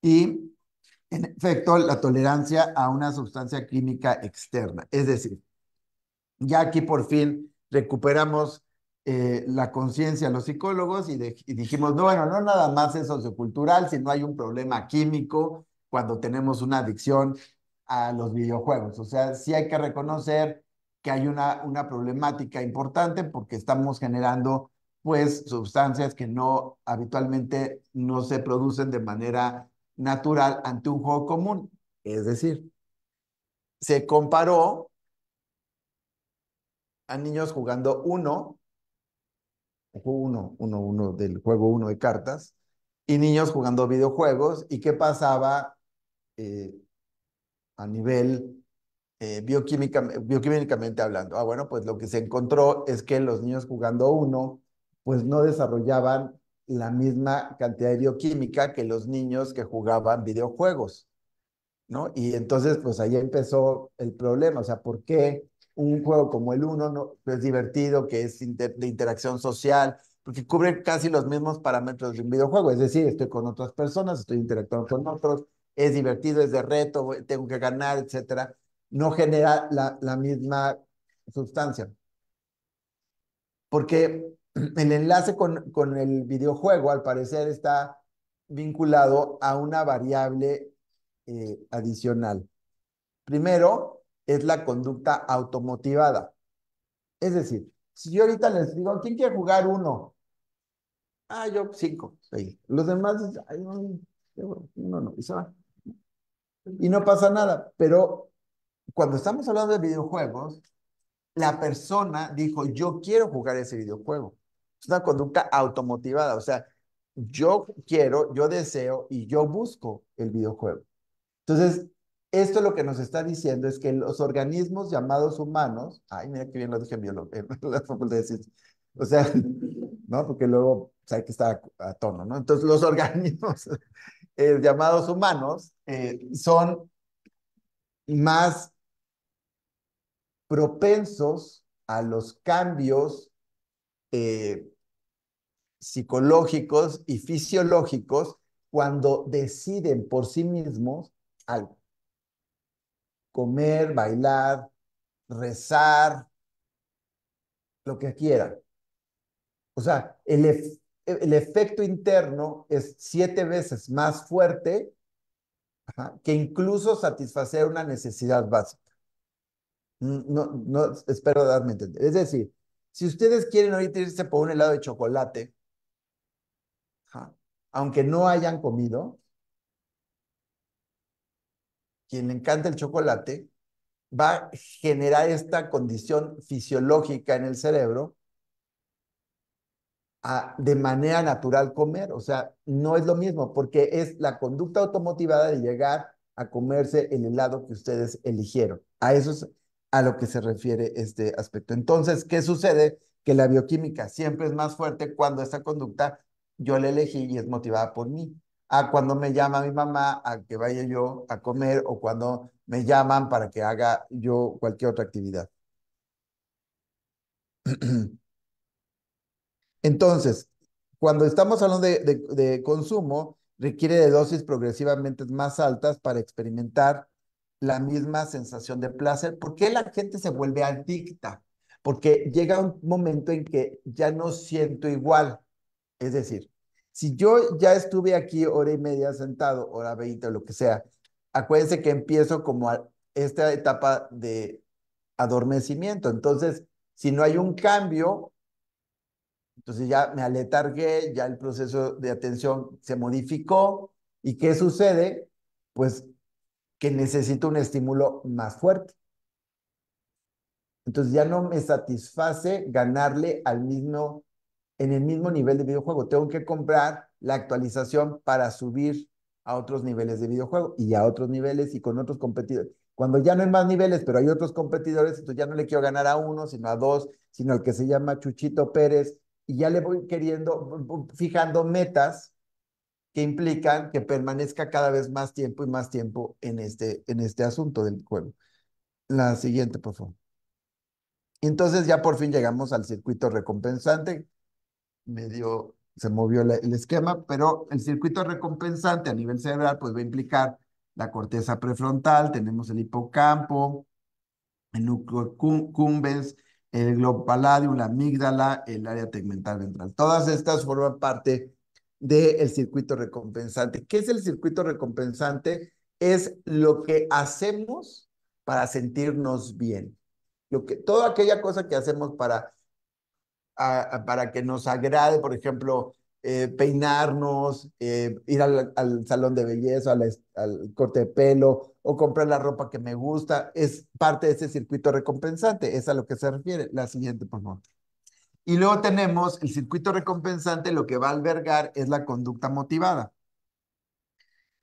Speaker 2: y, en efecto, la tolerancia a una sustancia química externa. Es decir, ya aquí por fin recuperamos la conciencia los psicólogos y dijimos, no, bueno, no nada más es sociocultural, sino hay un problema químico cuando tenemos una adicción a los videojuegos. O sea, sí hay que reconocer que hay una problemática importante porque estamos generando pues sustancias que no habitualmente no se producen de manera natural ante un juego común. Es decir, se comparó a niños jugando uno del juego uno de cartas, y niños jugando videojuegos, y qué pasaba eh, a nivel bioquímicamente hablando. Ah, bueno, pues lo que se encontró es que los niños jugando uno, pues no desarrollaban la misma cantidad de bioquímica que los niños que jugaban videojuegos. ¿No? Y entonces, pues ahí empezó el problema, o sea, ¿por qué un juego como el Uno no, es divertido, que es de interacción social, porque cubre casi los mismos parámetros de un videojuego, es decir, estoy con otras personas, estoy interactuando con otros, es divertido, es de reto, tengo que ganar, etcétera, no genera la misma sustancia, porque el enlace con el videojuego, al parecer, está vinculado a una variable adicional. Primero, es la conducta automotivada. Es decir, si yo ahorita les digo, ¿quién quiere jugar uno? Ah, yo cinco, seis. Los demás, ay, no, no, no, y se van. Y no pasa nada. Pero cuando estamos hablando de videojuegos, la persona dijo, yo quiero jugar ese videojuego. Es una conducta automotivada. O sea, yo quiero, yo deseo y yo busco el videojuego. Entonces, esto lo que nos está diciendo es que los organismos llamados humanos, ay, mira qué bien lo dije en biología, en la facultad de ciencias, o sea, ¿no? Porque luego pues, hay que estar a tono, ¿no? Entonces, los organismos llamados humanos son más propensos a los cambios eh, psicológicos y fisiológicos cuando deciden por sí mismos algo, comer, bailar, rezar, lo que quiera. O sea, el efecto interno es 7 veces más fuerte, ajá, que incluso satisfacer una necesidad básica. No, no, espero darme a entender. Es decir, si ustedes quieren ahorita irse por un helado de chocolate, ajá, aunque no hayan comido, quien le encanta el chocolate va a generar esta condición fisiológica en el cerebro de manera natural comer. O sea, no es lo mismo, porque es la conducta automotivada de llegar a comerse el helado que ustedes eligieron. A eso es a lo que se refiere este aspecto. Entonces, ¿qué sucede? Que la bioquímica siempre es más fuerte cuando esta conducta yo la elegí y es motivada por mí. A cuando me llama mi mamá a que vaya yo a comer o cuando me llaman para que haga yo cualquier otra actividad. Entonces, cuando estamos hablando de consumo, requiere de dosis progresivamente más altas para experimentar la misma sensación de placer. ¿Por qué la gente se vuelve adicta? Porque llega un momento en que ya no siento igual. Es decir, si yo ya estuve aquí hora y media sentado, hora 20 o lo que sea, acuérdense que empiezo como esta etapa de adormecimiento. Entonces, si no hay un cambio, entonces ya me aletargué, ya el proceso de atención se modificó. ¿Y qué sucede? Pues que necesito un estímulo más fuerte. Entonces ya no me satisface ganarle en el mismo nivel de videojuego. Tengo que comprar la actualización para subir a otros niveles de videojuego y a otros niveles y con otros competidores. Cuando ya no hay más niveles, pero hay otros competidores, entonces ya no le quiero ganar a uno, sino a dos, sino al que se llama Chuchito Pérez, y ya le voy fijando metas que implican que permanezca cada vez más tiempo y más tiempo en este asunto del juego. La siguiente, por favor. Y entonces ya por fin llegamos al circuito recompensante, medio se movió el esquema, pero el circuito recompensante a nivel cerebral pues va a implicar la corteza prefrontal, tenemos el hipocampo, el núcleo cumbens, el globo palladium, la amígdala, el área tegmental ventral. Todas estas forman parte del circuito recompensante. ¿Qué es el circuito recompensante? Es lo que hacemos para sentirnos bien. Toda aquella cosa que hacemos para que nos agrade, por ejemplo, peinarnos, ir al salón de belleza, al corte de pelo o comprar la ropa que me gusta, es parte de ese circuito recompensante. Es a lo que se refiere. La siguiente, por favor. Y luego tenemos el circuito recompensante, lo que va a albergar es la conducta motivada.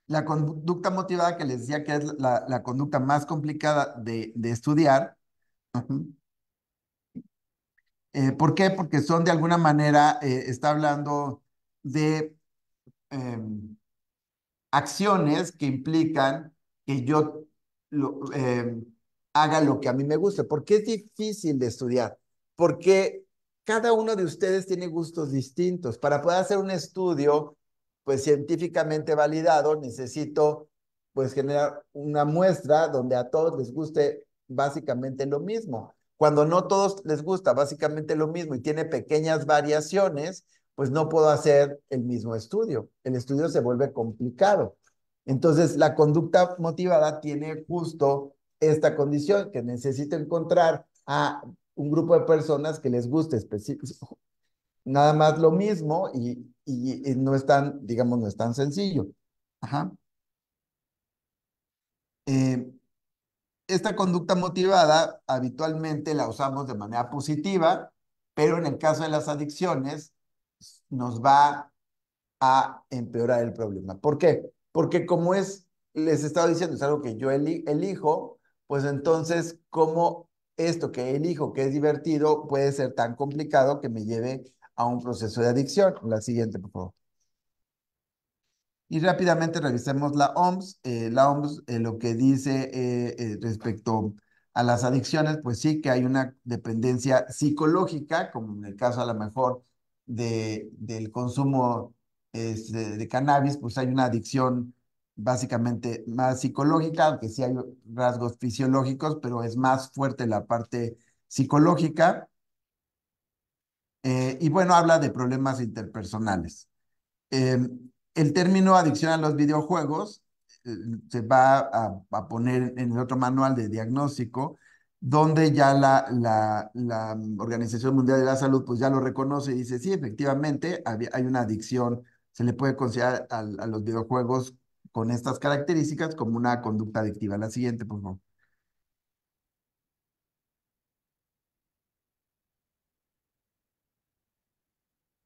Speaker 2: La conducta motivada que les decía que es la conducta más complicada de estudiar. Ujú. ¿Por qué? Porque son de alguna manera, está hablando de em, acciones que implican que yo haga lo que a mí me guste. ¿Por qué es difícil de estudiar? Porque cada uno de ustedes tiene gustos distintos. Para poder hacer un estudio, pues científicamente validado, necesito pues generar una muestra donde a todos les guste básicamente lo mismo. Cuando no todos les gusta básicamente lo mismo y tiene pequeñas variaciones, pues no puedo hacer el mismo estudio. El estudio se vuelve complicado. Entonces, la conducta motivada tiene justo esta condición, que necesito encontrar a un grupo de personas que les guste nada más lo mismo y no es tan, digamos, no es tan sencillo. Ajá. Eh, esta conducta motivada habitualmente la usamos de manera positiva, pero en el caso de las adicciones nos va a empeorar el problema. ¿Por qué? Porque como les estaba diciendo, es algo que yo elijo, pues entonces, ¿cómo esto que elijo, que es divertido, puede ser tan complicado que me lleve a un proceso de adicción? La siguiente, por favor. Y rápidamente revisemos la OMS. La OMS lo que dice respecto a las adicciones, pues sí que hay una dependencia psicológica, como en el caso a lo mejor del consumo de cannabis, pues hay una adicción básicamente más psicológica, aunque sí hay rasgos fisiológicos, pero es más fuerte la parte psicológica. Y bueno, habla de problemas interpersonales. Eh, el término adicción a los videojuegos eh, se va a poner en el otro manual de diagnóstico, donde ya la Organización Mundial de la Salud pues ya lo reconoce y dice, sí, efectivamente, hay una adicción, se le puede considerar a los videojuegos con estas características como una conducta adictiva. La siguiente, por favor.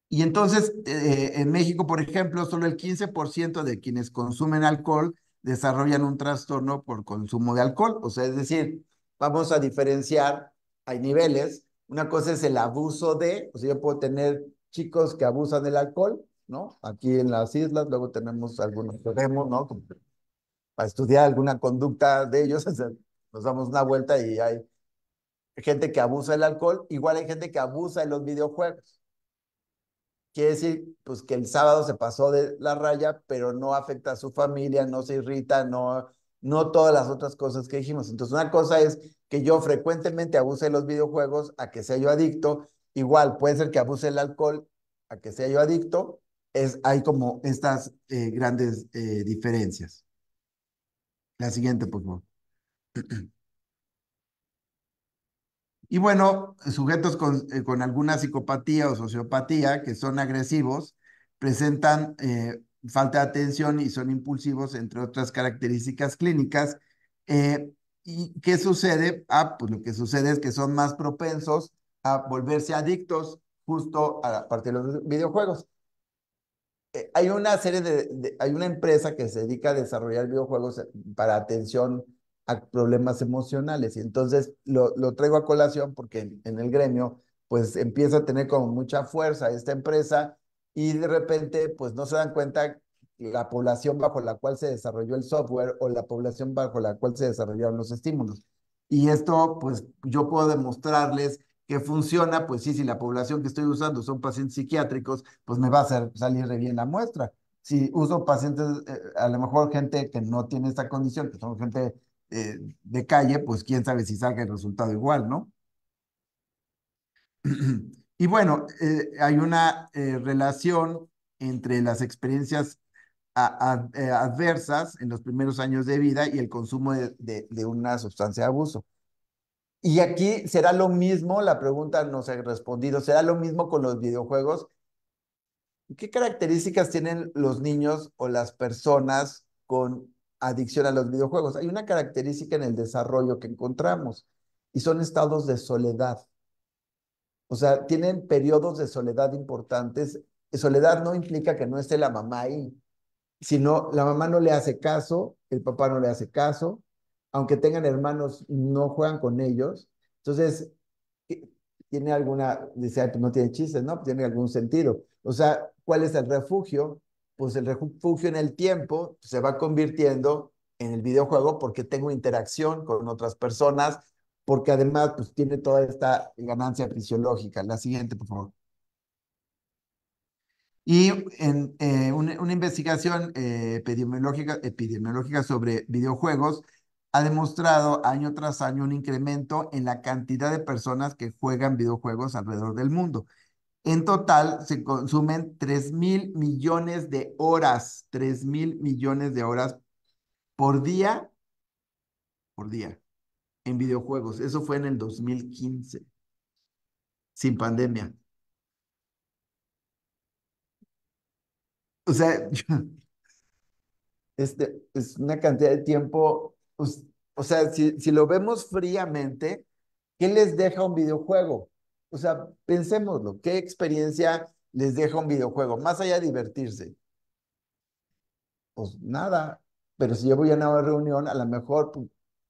Speaker 2: Y entonces, en México, por ejemplo, solo el 15% de quienes consumen alcohol desarrollan un trastorno por consumo de alcohol. O sea, es decir, vamos a diferenciar, hay niveles. Una cosa es el abuso o sea, yo puedo tener chicos que abusan del alcohol, ¿no? Aquí en las islas, luego tenemos algunos que vemos, ¿no? Como para estudiar alguna conducta de ellos, o sea, nos damos una vuelta y hay gente que abusa del alcohol, igual hay gente que abusa de los videojuegos. Quiere decir, pues que el sábado se pasó de la raya, pero no afecta a su familia, no se irrita, no todas las otras cosas que dijimos. Entonces, una cosa es que yo frecuentemente abuse de los videojuegos a que sea yo adicto. Igual, puede ser que abuse del alcohol a que sea yo adicto. Hay como estas grandes diferencias. La siguiente, por favor. Y bueno, sujetos con alguna psicopatía o sociopatía que son agresivos, presentan falta de atención y son impulsivos, entre otras características clínicas. ¿Y qué sucede? Pues lo que sucede es que son más propensos a volverse adictos justo a partir de los videojuegos. Hay una serie hay una empresa que se dedica a desarrollar videojuegos para atención a problemas emocionales y entonces lo traigo a colación porque en el gremio pues empieza a tener como mucha fuerza esta empresa y de repente pues no se dan cuenta la población bajo la cual se desarrolló el software o la población bajo la cual se desarrollaron los estímulos. Y esto pues yo puedo demostrarles que funciona, pues sí, si la población que estoy usando son pacientes psiquiátricos, pues me va a hacer salir re bien la muestra. Si uso pacientes, a lo mejor gente que no tiene esta condición, que son gente de calle, pues quién sabe si salga el resultado igual, ¿no? Y bueno, hay una relación entre las experiencias adversas en los primeros años de vida y el consumo de una sustancia de abuso. Y aquí será lo mismo, la pregunta no se ha respondido, será lo mismo con los videojuegos. ¿Qué características tienen los niños o las personas con adicción a los videojuegos? Hay una característica en el desarrollo que encontramos y son estados de soledad. O sea, tienen periodos de soledad importantes. Soledad no implica que no esté la mamá ahí, sino la mamá no le hace caso, el papá no le hace caso, aunque tengan hermanos, no juegan con ellos. Entonces, ¿qué- tiene alguna, dice, "Ay, pues no tiene chistes, ¿no? Pues tiene algún sentido. O sea, ¿cuál es el refugio? Pues el refugio en el tiempo se va convirtiendo en el videojuego porque tengo interacción con otras personas, porque además pues tiene toda esta ganancia fisiológica. La siguiente, por favor. Y en una investigación epidemiológica sobre videojuegos ha demostrado año tras año un incremento en la cantidad de personas que juegan videojuegos alrededor del mundo. En total se consumen 3.000 millones de horas, 3.000 millones de horas por día en videojuegos. Eso fue en el 2015, sin pandemia. O sea, es una cantidad de tiempo, pues, o sea, si lo vemos fríamente, ¿qué les deja un videojuego? O sea, pensémoslo, ¿qué experiencia les deja un videojuego? Más allá de divertirse, pues nada, pero si yo voy a una reunión, a lo mejor,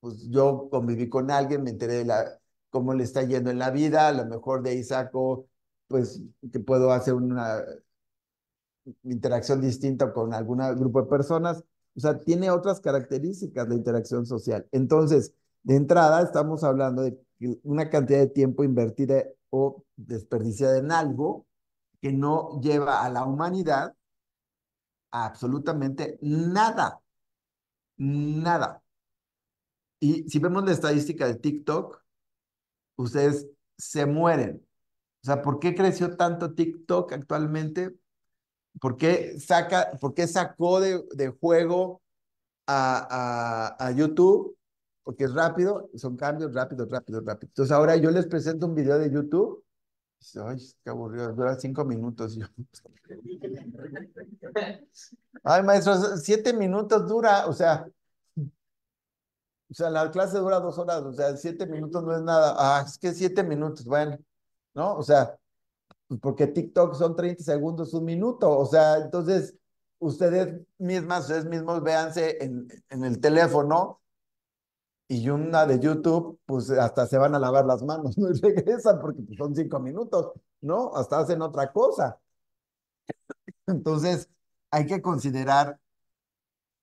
Speaker 2: pues, yo conviví con alguien, me enteré de cómo le está yendo en la vida, a lo mejor de ahí saco, pues, que puedo hacer una interacción distinta con algún grupo de personas. O sea, tiene otras características la interacción social. Entonces, de entrada, estamos hablando de una cantidad de tiempo invertida o desperdiciada en algo que no lleva a la humanidad a absolutamente nada, nada. Y si vemos la estadística de TikTok, ustedes se mueren. O sea, ¿por qué creció tanto TikTok actualmente? ¿Por qué sacó de juego a YouTube? Porque es rápido, son cambios rápidos, rápidos, rápidos. Entonces ahora yo les presento un video de YouTube. Dice, ay, qué aburrido, dura 5 minutos. Yo, ay, maestro, 7 minutos dura, o sea, la clase dura 2 horas, o sea, 7 minutos no es nada. Ah, es que 7 minutos, bueno, ¿no? O sea, pues porque TikTok son 30 segundos, un minuto. O sea, entonces ustedes mismos véanse en el teléfono y una de YouTube, pues hasta se van a lavar las manos, ¿no? Y regresan porque pues, son 5 minutos, ¿no? Hasta hacen otra cosa. Entonces, hay que considerar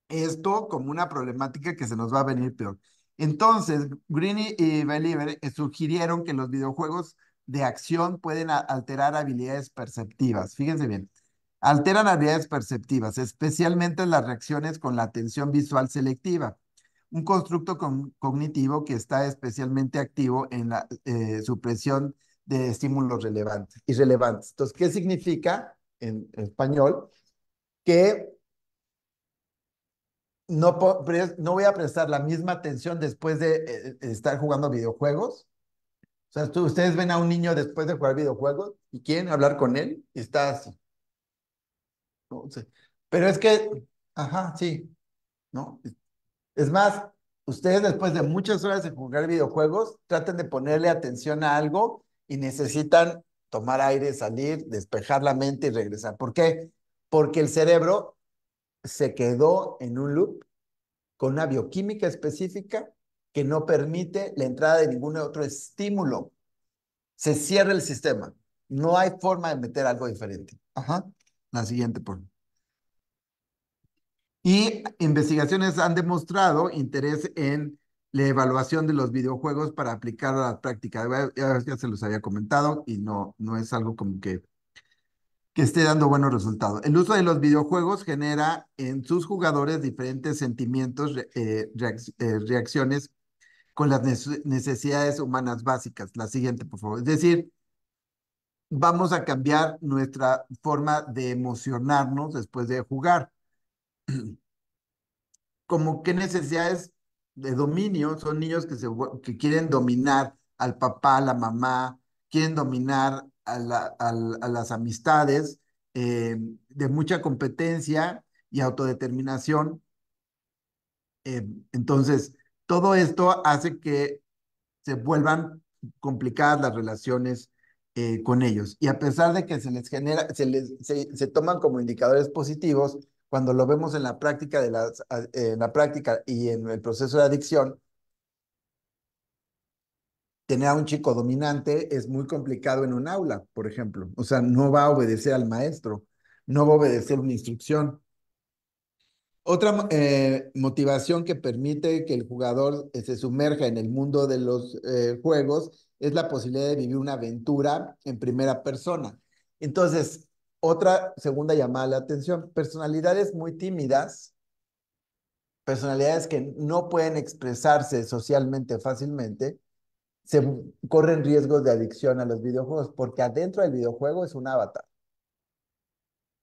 Speaker 2: esto como una problemática que se nos va a venir peor. Entonces, Green y Believer sugirieron que los videojuegos de acción pueden alterar habilidades perceptivas. Fíjense bien, alteran habilidades perceptivas, especialmente las reacciones con la atención visual selectiva, un constructo cognitivo que está especialmente activo en la supresión de estímulos relevantes, irrelevantes. Entonces, ¿qué significa en español? Que no voy a prestar la misma atención después de estar jugando videojuegos. O sea, ustedes ven a un niño después de jugar videojuegos y quieren hablar con él y está así, ¿no? Pero es que, ajá, sí, ¿no? Es más, ustedes después de muchas horas de jugar videojuegos, traten de ponerle atención a algo y necesitan tomar aire, salir, despejar la mente y regresar. ¿Por qué? Porque el cerebro se quedó en un loop con una bioquímica específica que no permite la entrada de ningún otro estímulo. Se cierra el sistema. No hay forma de meter algo diferente. Ajá. La siguiente, por favor. Y investigaciones han demostrado interés en la evaluación de los videojuegos para aplicar a la práctica. Ya se los había comentado y no es algo como que esté dando buenos resultados. El uso de los videojuegos genera en sus jugadores diferentes sentimientos, reacciones con las necesidades humanas básicas. La siguiente, por favor. Es decir, vamos a cambiar nuestra forma de emocionarnos después de jugar. Como qué necesidades de dominio, son niños que quieren dominar al papá, a la mamá, quieren dominar a las amistades, de mucha competencia y autodeterminación. Entonces, todo esto hace que se vuelvan complicadas las relaciones con ellos. Y a pesar de que se les genera, se toman como indicadores positivos, cuando lo vemos en la práctica en la práctica y en el proceso de adicción, tener a un chico dominante es muy complicado en un aula, por ejemplo. O sea, no va a obedecer al maestro, no va a obedecer una instrucción. Otra motivación que permite que el jugador se sumerja en el mundo de los juegos es la posibilidad de vivir una aventura en primera persona. Entonces, otra segunda llamada la atención, personalidades muy tímidas, personalidades que no pueden expresarse socialmente fácilmente, se corren riesgos de adicción a los videojuegos, porque adentro del videojuego es un avatar.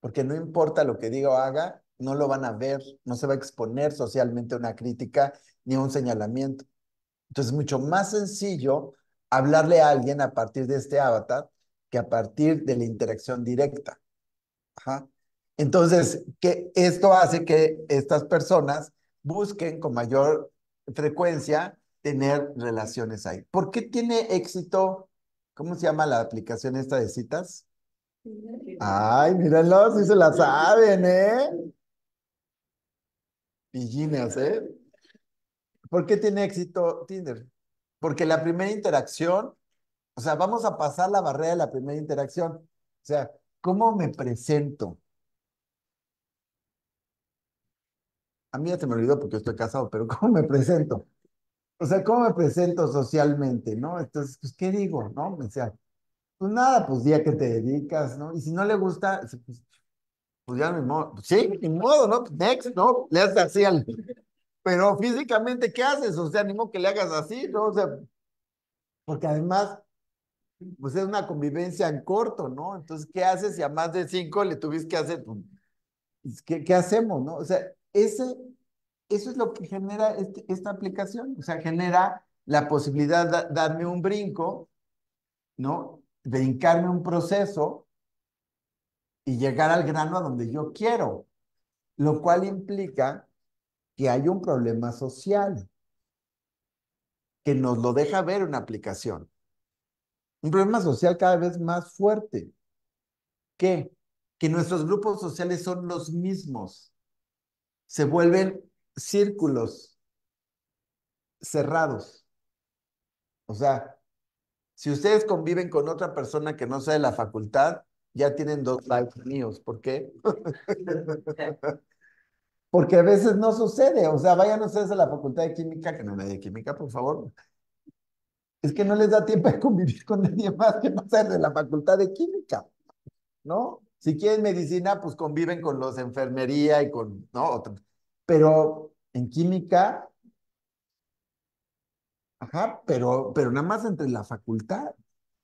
Speaker 2: Porque no importa lo que diga o haga, no lo van a ver, no se va a exponer socialmente a una crítica ni a un señalamiento. Entonces es mucho más sencillo hablarle a alguien a partir de este avatar que a partir de la interacción directa. Ajá. Entonces, esto hace que estas personas busquen con mayor frecuencia tener relaciones ahí. ¿Por qué tiene éxito? ¿Cómo se llama la aplicación esta de citas? Ay, mírenlo, sí se la saben, ¿eh? Pillinas, ¿eh? ¿Por qué tiene éxito Tinder? Porque la primera interacción, o sea, vamos a pasar la barrera de la primera interacción. O sea, ¿cómo me presento? A mí ya se me olvidó porque estoy casado, pero ¿cómo me presento? O sea, ¿cómo me presento socialmente, no? Entonces, pues, ¿qué digo, no? O sea, pues nada, pues día que te dedicas, ¿no? Y si no le gusta, pues ya ni modo. Pues sí, ni modo, ¿no? Pues next, ¿no? Le haces así al... Pero físicamente, ¿qué haces? O sea, ni modo que le hagas así, ¿no? O sea, porque además, pues es una convivencia en corto, ¿no? Entonces, ¿qué haces si a más de 5 le tuviste que hacer? Pues, ¿qué hacemos, no? O sea, eso es lo que genera esta aplicación. O sea, genera la posibilidad de darme un brinco, ¿no? Brincarme un proceso y llegar al grano a donde yo quiero, lo cual implica que hay un problema social que nos lo deja ver una aplicación. Un problema social cada vez más fuerte. ¿Qué? Que nuestros grupos sociales son los mismos. Se vuelven círculos cerrados. O sea, si ustedes conviven con otra persona que no sea de la facultad, ya tienen dos likes míos. ¿Por qué? Porque a veces no sucede. O sea, vayan ustedes a la facultad de química, que no es de química, por favor. Es que no les da tiempo de convivir con nadie más que no sea de la facultad de química, ¿no? Si quieren medicina, pues conviven con los de enfermería y con, ¿no? Pero en química, ajá, pero nada más entre la facultad.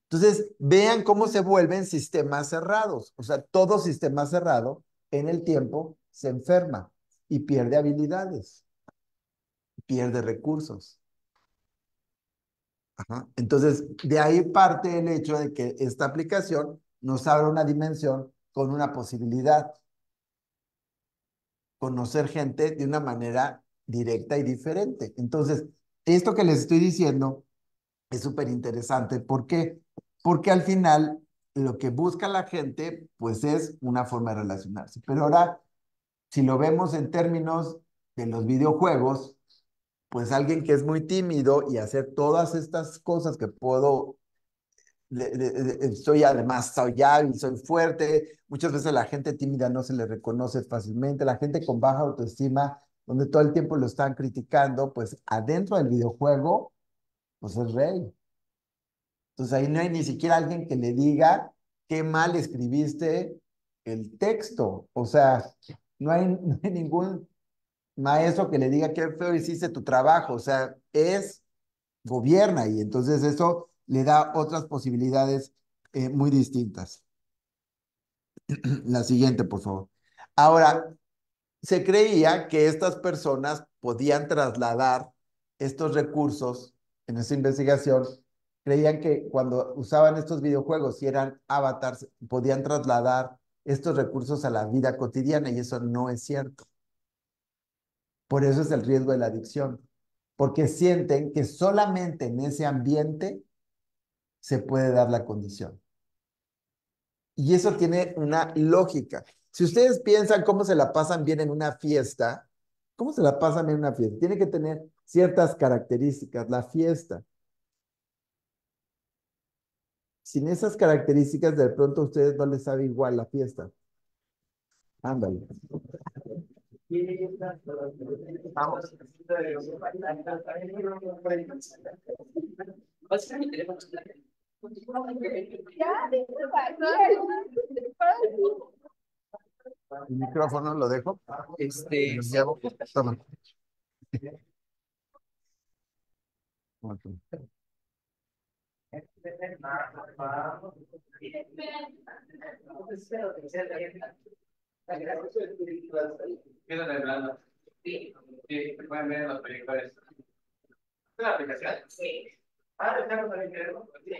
Speaker 2: Entonces, vean cómo se vuelven sistemas cerrados. O sea, todo sistema cerrado en el tiempo se enferma y pierde habilidades, pierde recursos. Ajá. Entonces, de ahí parte el hecho de que esta aplicación nos abre una dimensión con una posibilidad, conocer gente de una manera directa y diferente. Entonces, esto que les estoy diciendo es súper interesante. ¿Por qué? Porque al final lo que busca la gente, pues es una forma de relacionarse. Pero ahora, si lo vemos en términos de los videojuegos, pues alguien que es muy tímido y hacer todas estas cosas que puedo, soy además, soy hábil, soy fuerte, muchas veces la gente tímida no se le reconoce fácilmente, la gente con baja autoestima donde todo el tiempo lo están criticando, pues adentro del videojuego, pues es rey. Entonces ahí no hay ni siquiera alguien que le diga qué mal escribiste el texto. O sea, no hay ningún maestro que le diga qué feo hiciste tu trabajo. O sea, gobierna y entonces eso le da otras posibilidades muy distintas. La siguiente, por favor. Ahora, se creía que estas personas podían trasladar estos recursos en esa investigación. Creían que cuando usaban estos videojuegos y eran avatars, podían trasladar estos recursos a la vida cotidiana y eso no es cierto. Por eso es el riesgo de la adicción, porque sienten que solamente en ese ambiente se puede dar la condición. Y eso tiene una lógica. Si ustedes piensan cómo se la pasan bien en una fiesta, ¿cómo se la pasan bien en una fiesta? Tiene que tener ciertas características la fiesta. Sin esas características, de pronto a ustedes no les sabe igual la fiesta. Ándale. Vamos. El micrófono lo dejo. Ya, toma. Ok. Empiezan hablando. Sí, sí, pueden ver las películas. ¿Es una aplicación? Sí. Ah, ya no sabía que era. Sí.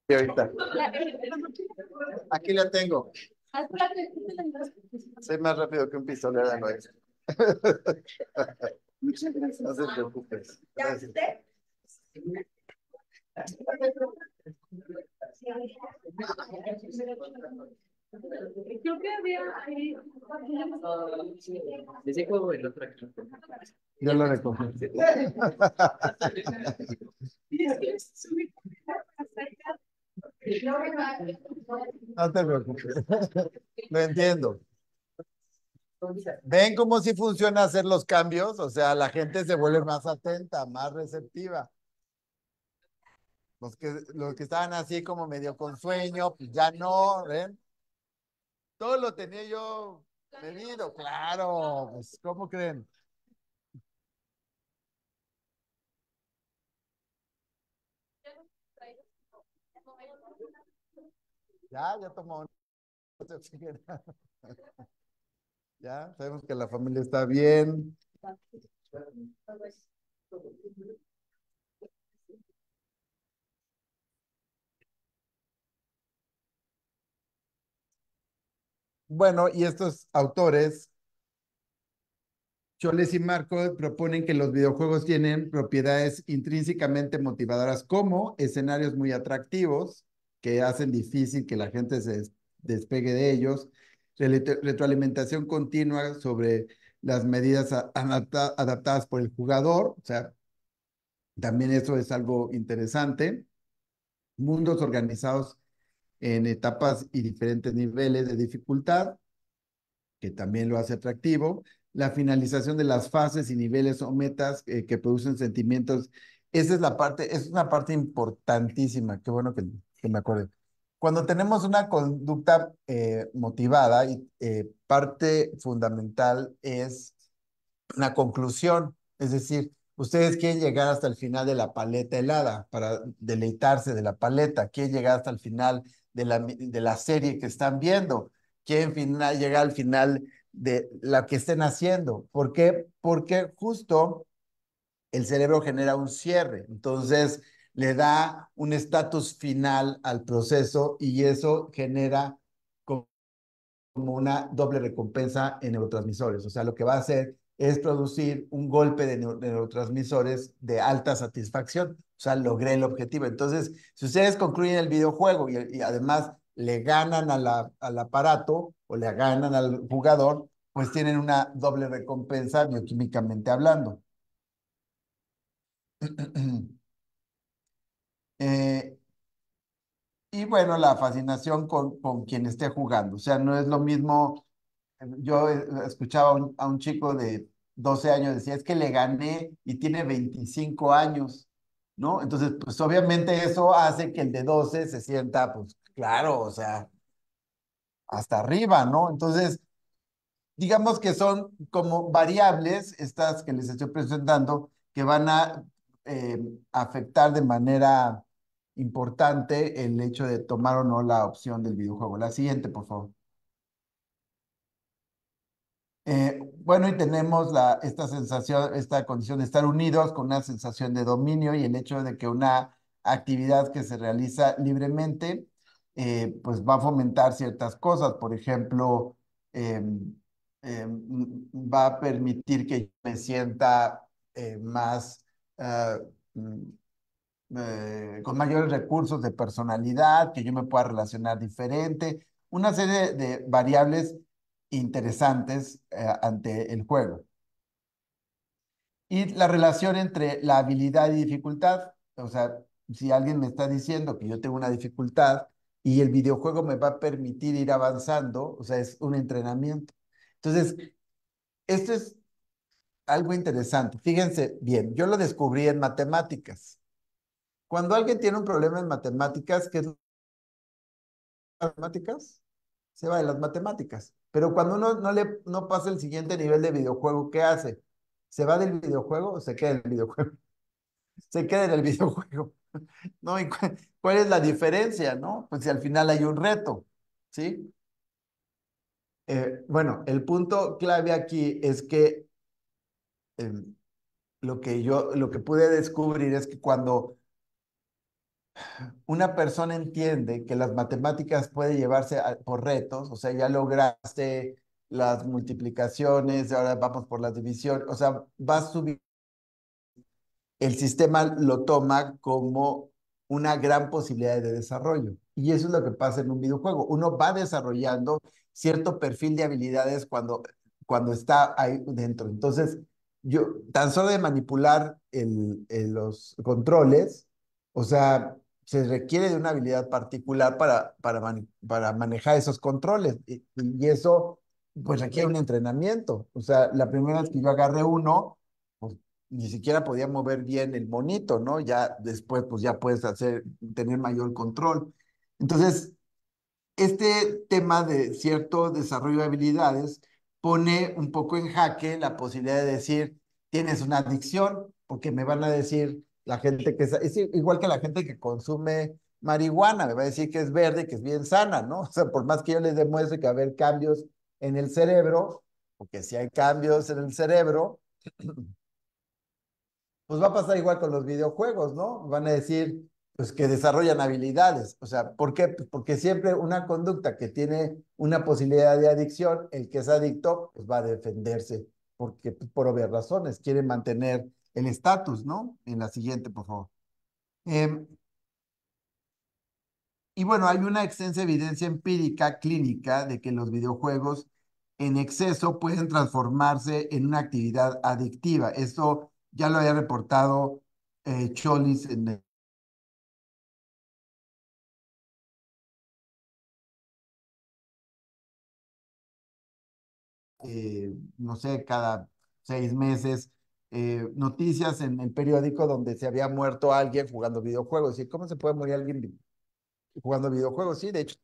Speaker 2: Sí, ahorita. Aquí la tengo. Soy más rápido que un pistolero de nuez. No se preocupes. Gracias.
Speaker 3: Creo que había ahí. Ese juego el otro aquí.
Speaker 2: Yo lo recogí. No te preocupes. Lo entiendo. ¿Ven cómo sí funciona hacer los cambios? O sea, la gente se vuelve más atenta, más receptiva. Los que estaban así como medio con sueño, pues ya no, ¿ven? Todo lo tenía yo medido, claro. Pues, ¿cómo creen? Ya tomó. Ya, sabemos que la familia está bien. Bueno, y estos autores, Choles y Marco, proponen que los videojuegos tienen propiedades intrínsecamente motivadoras como escenarios muy atractivos que hacen difícil que la gente se despegue de ellos, retroalimentación continua sobre las medidas adaptadas por el jugador, o sea, también eso es algo interesante, mundos organizados en etapas y diferentes niveles de dificultad, que también lo hace atractivo, la finalización de las fases y niveles o metas que producen sentimientos. Esa es la parte, es una parte importantísima, qué bueno que me acuerdo. Cuando tenemos una conducta motivada, y parte fundamental es una conclusión, es decir, ustedes quieren llegar hasta el final de la paleta helada para deleitarse de la paleta, quieren llegar hasta el final de la serie que están viendo, quieren llegar al final de lo que estén haciendo. ¿Por qué? Porque justo el cerebro genera un cierre, entonces le da un estatus final al proceso y eso genera como una doble recompensa en neurotransmisores. O sea, lo que va a hacer es producir un golpe de neurotransmisores de alta satisfacción. O sea, logré el objetivo. Entonces, si ustedes concluyen el videojuego y además le ganan al aparato o le ganan al jugador, pues tienen una doble recompensa bioquímicamente hablando. Eh, y bueno, la fascinación con quien esté jugando. O sea, no es lo mismo. Yo escuchaba a un chico de 12 años, decía, es que le gané y tiene 25 años, ¿no? Entonces, pues obviamente eso hace que el de 12 se sienta, pues claro, o sea, hasta arriba, ¿no? Entonces, digamos que son como variables, estas que les estoy presentando, que van a eh, afectar de manera importante el hecho de tomar o no la opción del videojuego. La siguiente, por favor. Bueno, y tenemos esta sensación, esta condición de estar unidos con una sensación de dominio y el hecho de que una actividad que se realiza libremente, pues va a fomentar ciertas cosas. Por ejemplo, va a permitir que yo me sienta más, ah, mm, con mayores recursos de personalidad, que yo me pueda relacionar diferente, una serie de variables interesantes ante el juego. Y la relación entre la habilidad y dificultad, o sea, si alguien me está diciendo que yo tengo una dificultad y el videojuego me va a permitir ir avanzando, o sea, es un entrenamiento. Entonces, esto es algo interesante. Fíjense bien, yo lo descubrí en matemáticas. Cuando alguien tiene un problema en matemáticas, ¿qué es matemáticas? Se va de las matemáticas. Pero cuando uno no pasa el siguiente nivel de videojuego, ¿qué hace? ¿Se va del videojuego o se queda en el videojuego? Se queda en el videojuego. ¿No? ¿Y cuál es la diferencia, no? Pues si al final hay un reto, ¿sí? Bueno, el punto clave aquí es que eh, lo que pude descubrir es que cuando una persona entiende que las matemáticas puede llevarse por retos, o sea, ya lograste las multiplicaciones, ahora vamos por la división, o sea, vas subiendo, el sistema lo toma como una gran posibilidad de desarrollo. Y eso es lo que pasa en un videojuego. Uno va desarrollando cierto perfil de habilidades cuando está ahí dentro. Entonces, yo, tan solo de manipular los controles, o sea, se requiere de una habilidad particular para manejar esos controles. Y eso, pues, requiere un entrenamiento. O sea, la primera vez que yo agarré uno, pues, ni siquiera podía mover bien el monito, ¿no? Ya después, pues ya puedes tener mayor control. Entonces, este tema de cierto desarrollo de habilidades pone un poco en jaque la posibilidad de decir, tienes una adicción, porque me van a decir la gente que es igual que la gente que consume marihuana, me va a decir que es verde, que es bien sana, ¿no? O sea, por más que yo les demuestre que va a haber cambios en el cerebro, porque si hay cambios en el cerebro, pues va a pasar igual con los videojuegos, ¿no? Van a decir, pues que desarrollan habilidades. O sea, ¿por qué? Pues porque siempre una conducta que tiene una posibilidad de adicción, el que es adicto, pues va a defenderse, porque pues, por obvias razones, quiere mantener el estatus, ¿no? En la siguiente, por favor. Em, y bueno, hay una extensa evidencia empírica clínica de que los videojuegos en exceso pueden transformarse en una actividad adictiva. Esto ya lo había reportado Cholis en no sé, cada 6 meses, noticias en el periódico donde se había muerto alguien jugando videojuegos. ¿Y cómo se puede morir alguien jugando videojuegos? Sí, de hecho,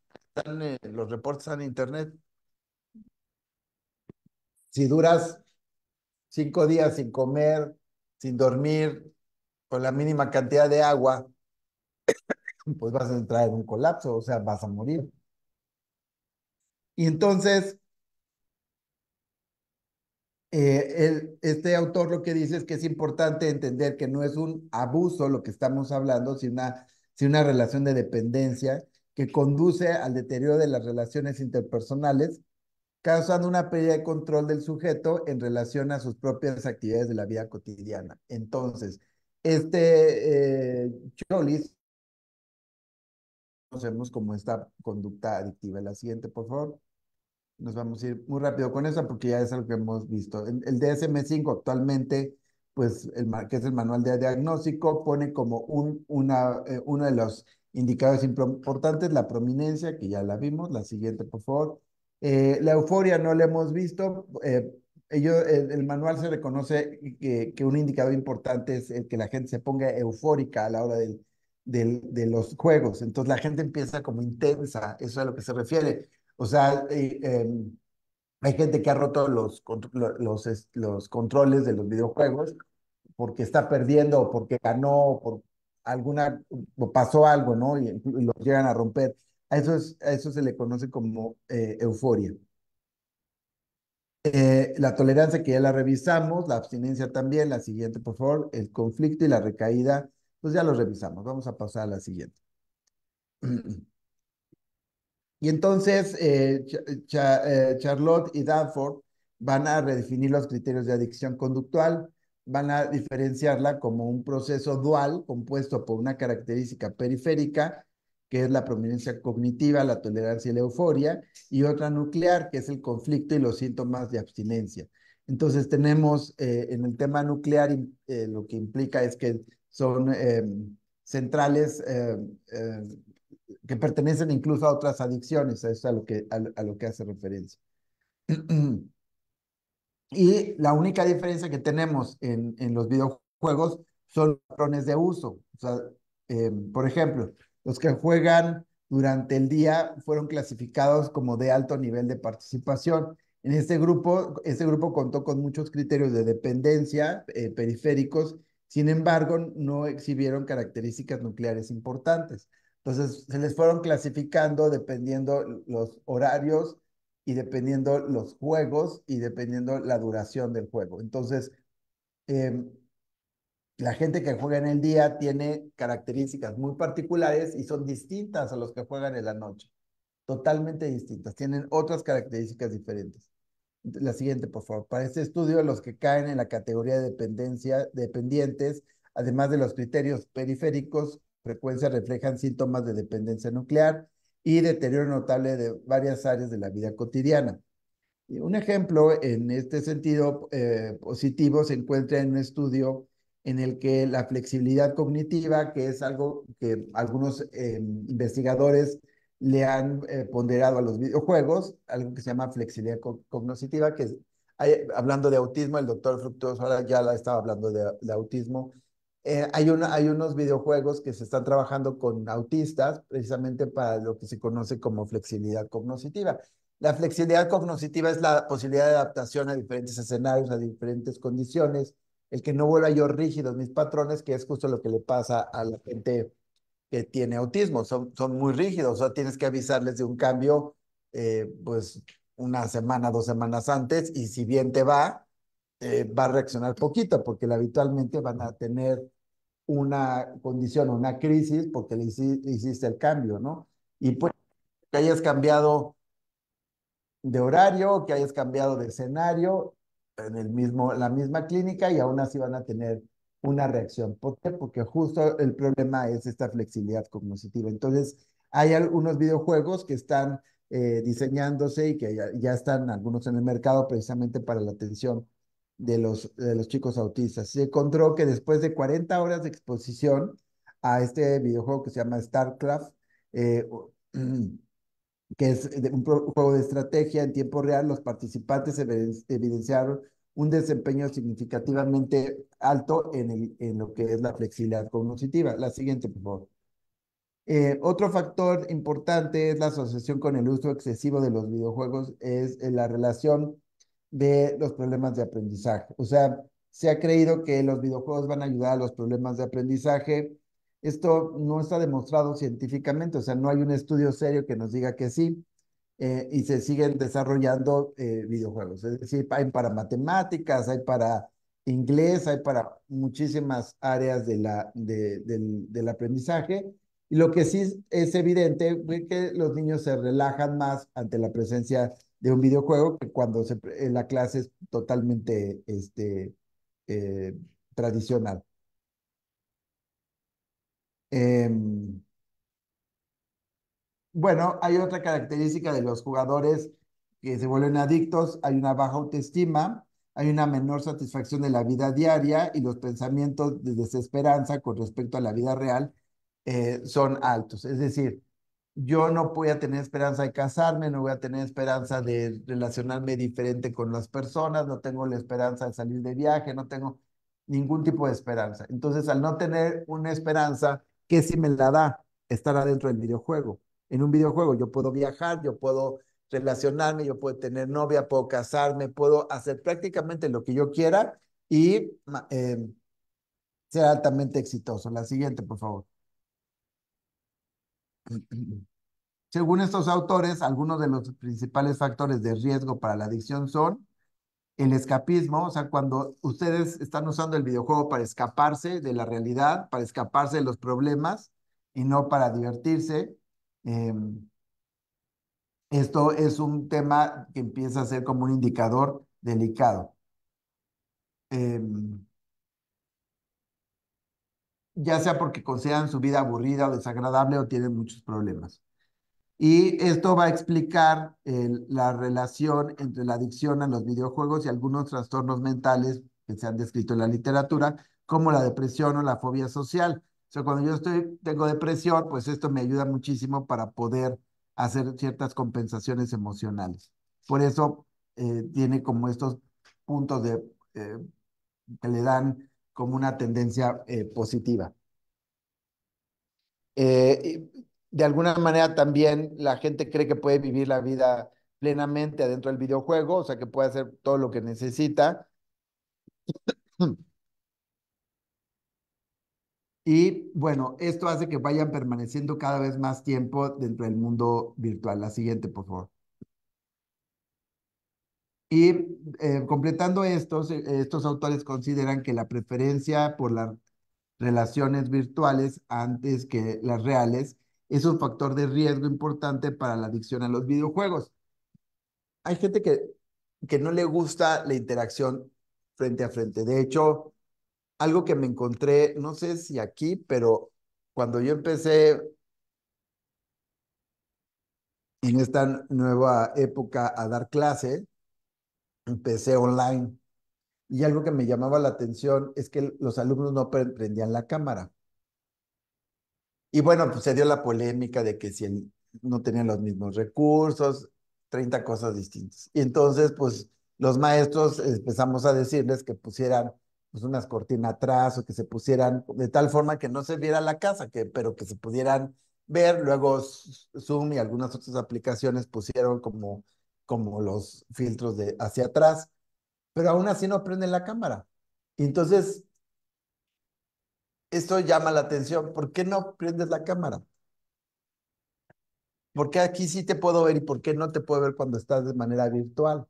Speaker 2: los reportes están en internet. Si duras 5 días sin comer, sin dormir, con la mínima cantidad de agua, pues vas a entrar en un colapso, o sea, vas a morir. Y entonces, este autor lo que dice es que es importante entender que no es un abuso lo que estamos hablando, sino una relación de dependencia que conduce al deterioro de las relaciones interpersonales, causando una pérdida de control del sujeto en relación a sus propias actividades de la vida cotidiana. Entonces, Cholis, conocemos como esta conducta adictiva. La siguiente, por favor. Nos vamos a ir muy rápido con eso porque ya es algo que hemos visto. El DSM-5 actualmente, pues, que es el manual de diagnóstico, pone como uno de los indicadores importantes la prominencia, que ya la vimos. La siguiente, por favor. La euforia no la hemos visto. El manual se reconoce que un indicador importante es el que la gente se ponga eufórica a la hora de los juegos. Entonces la gente empieza como intensa, eso es a lo que se refiere. O sea, hay gente que ha roto los controles de los videojuegos porque está perdiendo o porque ganó o por o pasó algo, ¿no? Y los llegan a romper. A eso se le conoce como euforia. La tolerancia que ya la revisamos, la abstinencia también, la siguiente, por favor, el conflicto y la recaída, pues ya los revisamos. Vamos a pasar a la siguiente. Y entonces Charlotte y Danforth van a redefinir los criterios de adicción conductual, van a diferenciarla como un proceso dual compuesto por una característica periférica que es la prominencia cognitiva, la tolerancia y la euforia, y otra nuclear, que es el conflicto y los síntomas de abstinencia. Entonces tenemos en el tema nuclear, lo que implica es que son centrales eh, que pertenecen incluso a otras adicciones, eso es a lo que hace referencia. Y la única diferencia que tenemos en los videojuegos son patrones de uso. O sea, por ejemplo, los que juegan durante el día fueron clasificados como de alto nivel de participación. En este grupo contó con muchos criterios de dependencia periféricos, sin embargo, no exhibieron características nucleares importantes. Entonces, se les fueron clasificando dependiendo los horarios y dependiendo los juegos y dependiendo la duración del juego. Entonces, eh, la gente que juega en el día tiene características muy particulares y son distintas a los que juegan en la noche. Totalmente distintas. Tienen otras características diferentes. La siguiente, por favor. Para este estudio, los que caen en la categoría de dependientes, además de los criterios periféricos, frecuencia reflejan síntomas de dependencia nuclear y deterioro notable de varias áreas de la vida cotidiana. Y un ejemplo en este sentido positivo se encuentra en un estudio en el que la flexibilidad cognitiva, que es algo que algunos investigadores le han ponderado a los videojuegos, algo que se llama flexibilidad cognitiva, que hablando de autismo, el doctor Fructuoso ahora ya la estaba hablando de autismo. Hay unos videojuegos que se están trabajando con autistas precisamente para lo que se conoce como flexibilidad cognitiva. La flexibilidad cognitiva es la posibilidad de adaptación a diferentes escenarios, a diferentes condiciones, el que no vuelva yo rígidos mis patrones, que es justo lo que le pasa a la gente que tiene autismo. Son muy rígidos, o sea, tienes que avisarles de un cambio, pues, una semana, 2 semanas antes, y si bien te va a reaccionar poquito, porque habitualmente van a tener una condición, una crisis, porque le hiciste el cambio, ¿no? Y pues que hayas cambiado de horario, que hayas cambiado de escenario en la misma clínica y aún así van a tener una reacción. ¿Por qué? Porque justo el problema es esta flexibilidad cognitiva. Entonces, hay algunos videojuegos que están diseñándose y que ya están algunos en el mercado precisamente para la atención de los chicos autistas. Se encontró que después de 40 horas de exposición a este videojuego que se llama StarCraft, eh, que es un juego de estrategia en tiempo real, los participantes evidenciaron un desempeño significativamente alto en lo que es la flexibilidad cognitiva. La siguiente, por favor. Otro factor importante es la asociación con el uso excesivo de los videojuegos, es la relación de los problemas de aprendizaje. O sea, se ha creído que los videojuegos van a ayudar a los problemas de aprendizaje. Esto no está demostrado científicamente, o sea, no hay un estudio serio que nos diga que sí, y se siguen desarrollando videojuegos. Es decir, hay para matemáticas, hay para inglés, hay para muchísimas áreas del aprendizaje. Y lo que sí es evidente es que los niños se relajan más ante la presencia de un videojuego que cuando la clase es totalmente eh, tradicional. Em, Bueno, hay otra característica de los jugadores que se vuelven adictos, hay una baja autoestima, hay una menor satisfacción de la vida diaria y los pensamientos de desesperanza con respecto a la vida real son altos. Es decir, yo no voy a tener esperanza de casarme, no voy a tener esperanza de relacionarme diferente con las personas, no tengo la esperanza de salir de viaje, no tengo ningún tipo de esperanza. Entonces, al no tener una esperanza, ¿qué sí me la da? Estar adentro del videojuego. En un videojuego yo puedo viajar, yo puedo relacionarme, yo puedo tener novia, puedo casarme, puedo hacer prácticamente lo que yo quiera y ser altamente exitoso. La siguiente, por favor. Según estos autores, algunos de los principales factores de riesgo para la adicción son el escapismo, o sea, cuando ustedes están usando el videojuego para escaparse de la realidad, para escaparse de los problemas y no para divertirse. Eh, Esto es un tema que empieza a ser como un indicador delicado. Eh, ya sea porque consideran su vida aburrida o desagradable o tienen muchos problemas. Y esto va a explicar la relación entre la adicción a los videojuegos y algunos trastornos mentales que se han descrito en la literatura, como la depresión o la fobia social. O sea, cuando tengo depresión, pues esto me ayuda muchísimo para poder hacer ciertas compensaciones emocionales. Por eso tiene como estos puntos eh, que le dan como una tendencia positiva. De alguna manera también la gente cree que puede vivir la vida plenamente adentro del videojuego, o sea que puede hacer todo lo que necesita. Y bueno, esto hace que vayan permaneciendo cada vez más tiempo dentro del mundo virtual. La siguiente, por favor. Y completando estos autores consideran que la preferencia por las relaciones virtuales antes que las reales es un factor de riesgo importante para la adicción a los videojuegos. Hay gente que no le gusta la interacción frente a frente. De hecho, algo que me encontré, no sé si aquí, pero cuando yo empecé en esta nueva época a dar clase, empecé online. Y algo que me llamaba la atención es que los alumnos no prendían la cámara. Y bueno, pues se dio la polémica de que si no tenían los mismos recursos, 30 cosas distintas. Y entonces, pues los maestros empezamos a decirles que pusieran pues, unas cortinas atrás o que se pusieran de tal forma que no se viera la casa, pero que se pudieran ver. Luego Zoom y algunas otras aplicaciones pusieron como los filtros de hacia atrás, pero aún así no prenden la cámara. Y entonces, esto llama la atención. ¿Por qué no prendes la cámara? ¿Por qué aquí sí te puedo ver y por qué no te puedo ver cuando estás de manera virtual?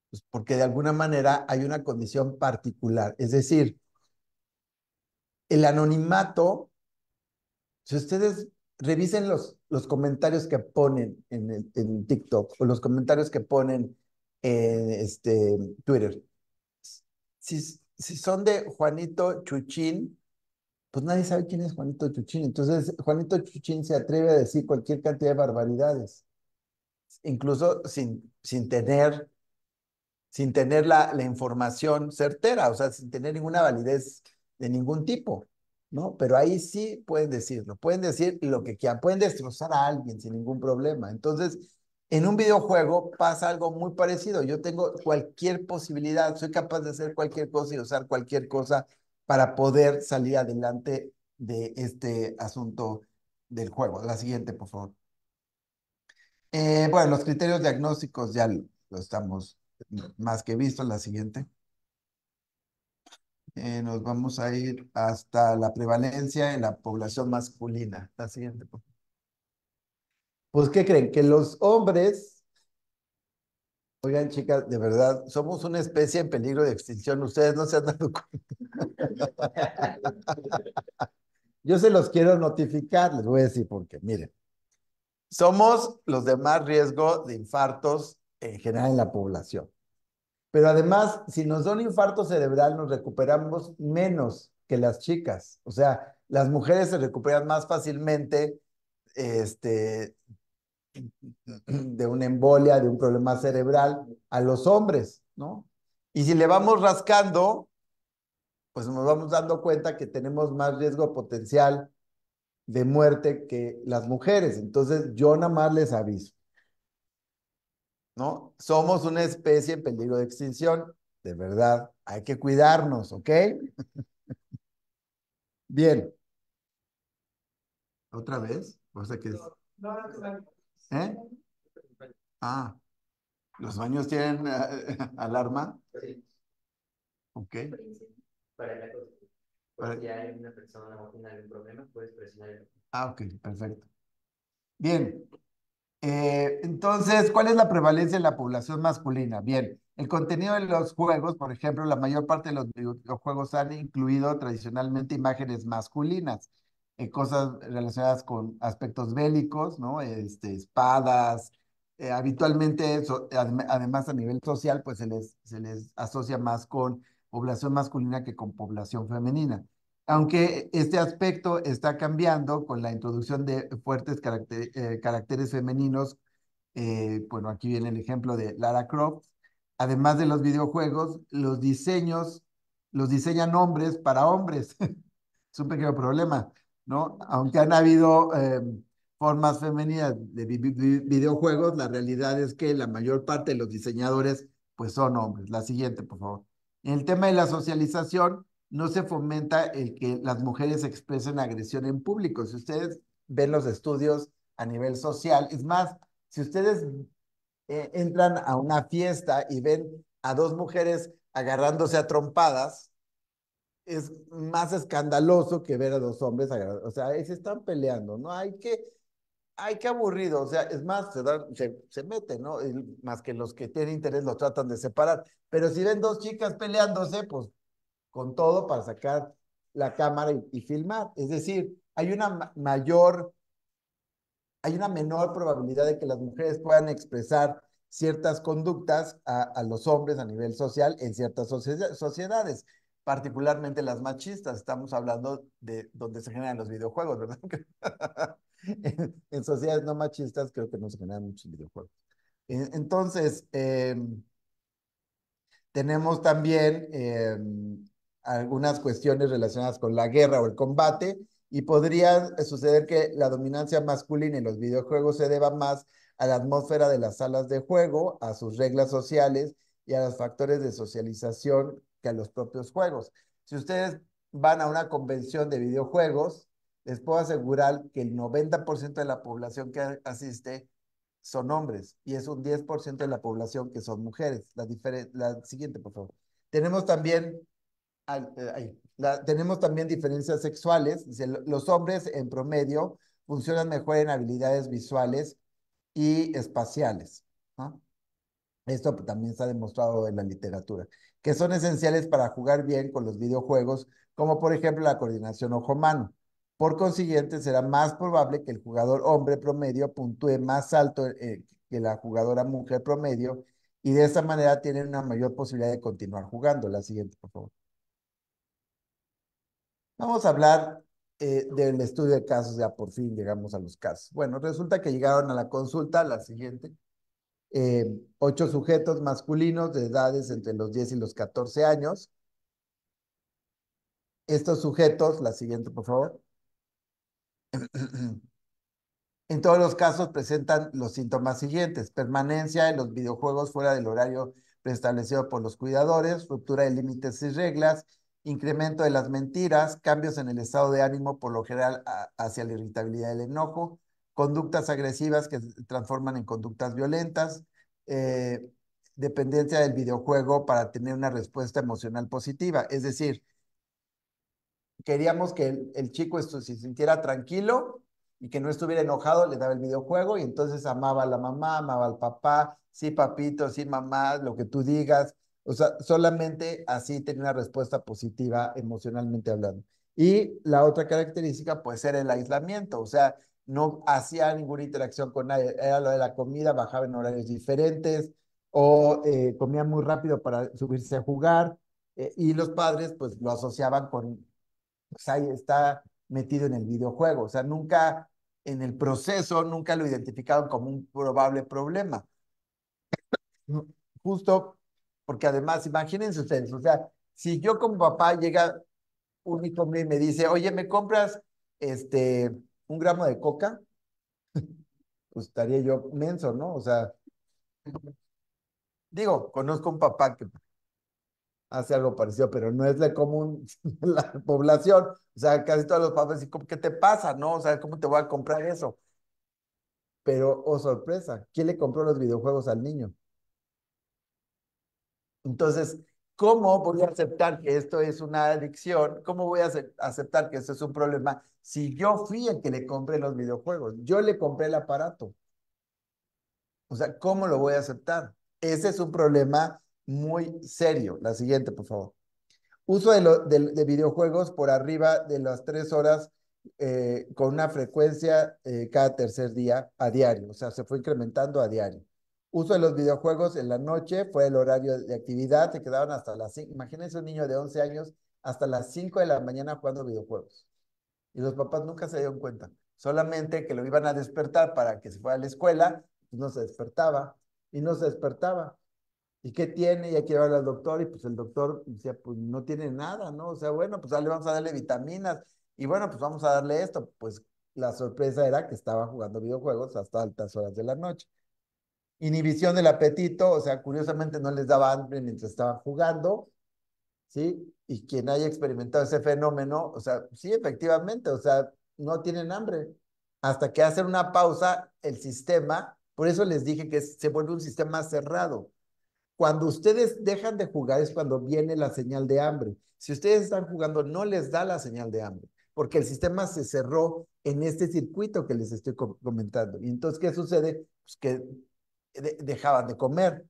Speaker 2: Pues porque de alguna manera hay una condición particular. Es decir, el anonimato, si ustedes revisen los comentarios que ponen en TikTok o los comentarios que ponen en Twitter, si son de Juanito Chuchín, pues nadie sabe quién es Juanito Chuchín. Entonces, Juanito Chuchín se atreve a decir cualquier cantidad de barbaridades, incluso sin tener la información certera, o sea, sin tener ninguna validez de ningún tipo, ¿no? Pero ahí sí pueden decirlo, pueden decir lo que quieran, pueden destrozar a alguien sin ningún problema. Entonces, en un videojuego pasa algo muy parecido. Yo tengo cualquier posibilidad, soy capaz de hacer cualquier cosa y usar cualquier cosa para poder salir adelante de este asunto del juego. La siguiente, por favor. Bueno, los criterios diagnósticos ya lo estamos más que visto. La siguiente. Nos vamos a ir hasta la prevalencia en la población masculina. La siguiente. Por favor. Pues, ¿qué creen? Que los hombres, oigan, chicas, de verdad, somos una especie en peligro de extinción. Ustedes no se han dado cuenta. Yo se los quiero notificar, les voy a decir por qué. Miren, somos los de más riesgo de infartos en general en la población. Pero además, si nos da un infarto cerebral, nos recuperamos menos que las chicas. O sea, las mujeres se recuperan más fácilmente de una embolia, de un problema cerebral, a los hombres, ¿no? Y si le vamos rascando, pues nos vamos dando cuenta que tenemos más riesgo potencial de muerte que las mujeres. Entonces, yo nada más les aviso, ¿no? Somos una especie en peligro de extinción. De verdad, hay que cuidarnos, ¿ok? Bien. ¿Otra vez? O sea que ¿eh? Ah, ¿los baños tienen alarma?
Speaker 3: Sí,
Speaker 2: Ok.
Speaker 3: para la cosa. Por
Speaker 2: Para-
Speaker 3: si hay una persona o tiene algún problema, puedes presionar el...
Speaker 2: Ok, perfecto. Bien. Entonces, ¿cuál es la prevalencia en la población masculina? Bien, el contenido de los juegos, por ejemplo, la mayor parte de los videojuegos han incluido tradicionalmente imágenes masculinas, cosas relacionadas con aspectos bélicos, ¿no? Espadas. Habitualmente, además a nivel social, pues se les asocia más con población masculina que con población femenina. Aunque este aspecto está cambiando con la introducción de fuertes caracteres femeninos, bueno, aquí viene el ejemplo de Lara Croft. Además de los videojuegos, los diseños los diseñan hombres para hombres. Es un pequeño problema, ¿no? Aunque han habido formas femeninas de videojuegos, la realidad es que la mayor parte de los diseñadores, pues son hombres. La siguiente, por favor. En el tema de la socialización, no se fomenta el que las mujeres expresen agresión en público. Si ustedes ven los estudios a nivel social, es más, si ustedes entran a una fiesta y ven a dos mujeres agarrándose a trompadas, es más escandaloso que ver a dos hombres agarrados. O sea, ahí se están peleando, ¿no? Hay que aburrido, o sea, es más, se meten, ¿no? Y más que los que tienen interés lo tratan de separar. Pero si ven dos chicas peleándose, pues con todo para sacar la cámara y filmar. Es decir, hay una menor probabilidad de que las mujeres puedan expresar ciertas conductas a los hombres a nivel social en ciertas sociedades, particularmente las machistas. Estamos hablando de donde se generan los videojuegos, ¿verdad? En sociedades no machistas creo que no se generan muchos videojuegos. Entonces, tenemos también algunas cuestiones relacionadas con la guerra o el combate y podría suceder que la dominancia masculina en los videojuegos se deba más a la atmósfera de las salas de juego, a sus reglas sociales y a los factores de socialización que a los propios juegos. Si ustedes van a una convención de videojuegos, les puedo asegurar que el 90% de la población que asiste son hombres y es un 10% de la población que son mujeres. La siguiente, por favor. Tenemos también, tenemos también diferencias sexuales. Dice, los hombres en promedio funcionan mejor en habilidades visuales y espaciales, ¿no? Esto también está demostrado en la literatura, que son esenciales para jugar bien con los videojuegos, como por ejemplo la coordinación ojo-mano. Por consiguiente, será más probable que el jugador hombre promedio puntúe más alto que la jugadora mujer promedio y de esta manera tienen una mayor posibilidad de continuar jugando. La siguiente, por favor. Vamos a hablar del estudio de casos, ya por fin llegamos a los casos. Bueno, resulta que llegaron a la consulta, la siguiente. 8 sujetos masculinos de edades entre los 10 y los 14 años. Estos sujetos, la siguiente, por favor. En todos los casos presentan los síntomas siguientes: permanencia en los videojuegos fuera del horario preestablecido por los cuidadores, ruptura de límites y reglas, incremento de las mentiras, cambios en el estado de ánimo, por lo general hacia la irritabilidad y el enojo, conductas agresivas que se transforman en conductas violentas, eh, dependencia del videojuego para tener una respuesta emocional positiva. Es decir, queríamos que el chico se sintiera tranquilo y que no estuviera enojado, le daba el videojuego y entonces amaba a la mamá, amaba al papá, sí papito, sí mamá, lo que tú digas. O sea, solamente así tenía una respuesta positiva emocionalmente hablando. Y la otra característica, pues, era el aislamiento. O sea, no hacía ninguna interacción con nadie. Era lo de la comida, bajaba en horarios diferentes o comía muy rápido para subirse a jugar. Y los padres, pues, lo asociaban con pues ahí está metido en el videojuego. O sea, nunca en el proceso, nunca lo identificaron como un probable problema. Justo porque además, imagínense ustedes, o sea, si yo como papá llega un hijo mío y me dice, oye, ¿me compras un gramo de coca? Pues estaría yo menso, ¿no? O sea, digo, conozco un papá que hace algo parecido, pero no es la común la población. O sea, casi todos los papás dicen, ¿qué te pasa? ¿No? O sea, ¿cómo te voy a comprar eso? Pero, oh sorpresa, ¿quién le compró los videojuegos al niño? Entonces, ¿cómo voy a aceptar que esto es una adicción? ¿Cómo voy a aceptar que esto es un problema si yo fui el que le compré los videojuegos? Yo le compré el aparato. O sea, ¿cómo lo voy a aceptar? Ese es un problema muy serio. La siguiente, por favor. Uso de videojuegos por arriba de las 3 horas con una frecuencia cada tercer día a diario. O sea, se fue incrementando a diario. Uso de los videojuegos en la noche, fue el horario de actividad, se quedaban hasta las 5. Imagínense un niño de 11 años hasta las 5 de la mañana jugando videojuegos. Y los papás nunca se dieron cuenta. Solamente que lo iban a despertar para que se fuera a la escuela, pues no se despertaba, y no se despertaba. ¿Y qué tiene? Y hay que llevarlo al doctor, y pues el doctor decía, pues no tiene nada, ¿no? O sea, bueno, pues vamos a darle vitaminas, y bueno, pues vamos a darle esto. Pues la sorpresa era que estaba jugando videojuegos hasta altas horas de la noche. Inhibición del apetito, o sea, curiosamente no les daba hambre mientras estaban jugando, ¿sí? Y quien haya experimentado ese fenómeno, o sea, sí, efectivamente, o sea, no tienen hambre. Hasta que hacen una pausa, el sistema, por eso les dije que se vuelve un sistema cerrado. Cuando ustedes dejan de jugar es cuando viene la señal de hambre. Si ustedes están jugando, no les da la señal de hambre, porque el sistema se cerró en este circuito que les estoy comentando. Y entonces, ¿qué sucede? Pues que dejaban de comer.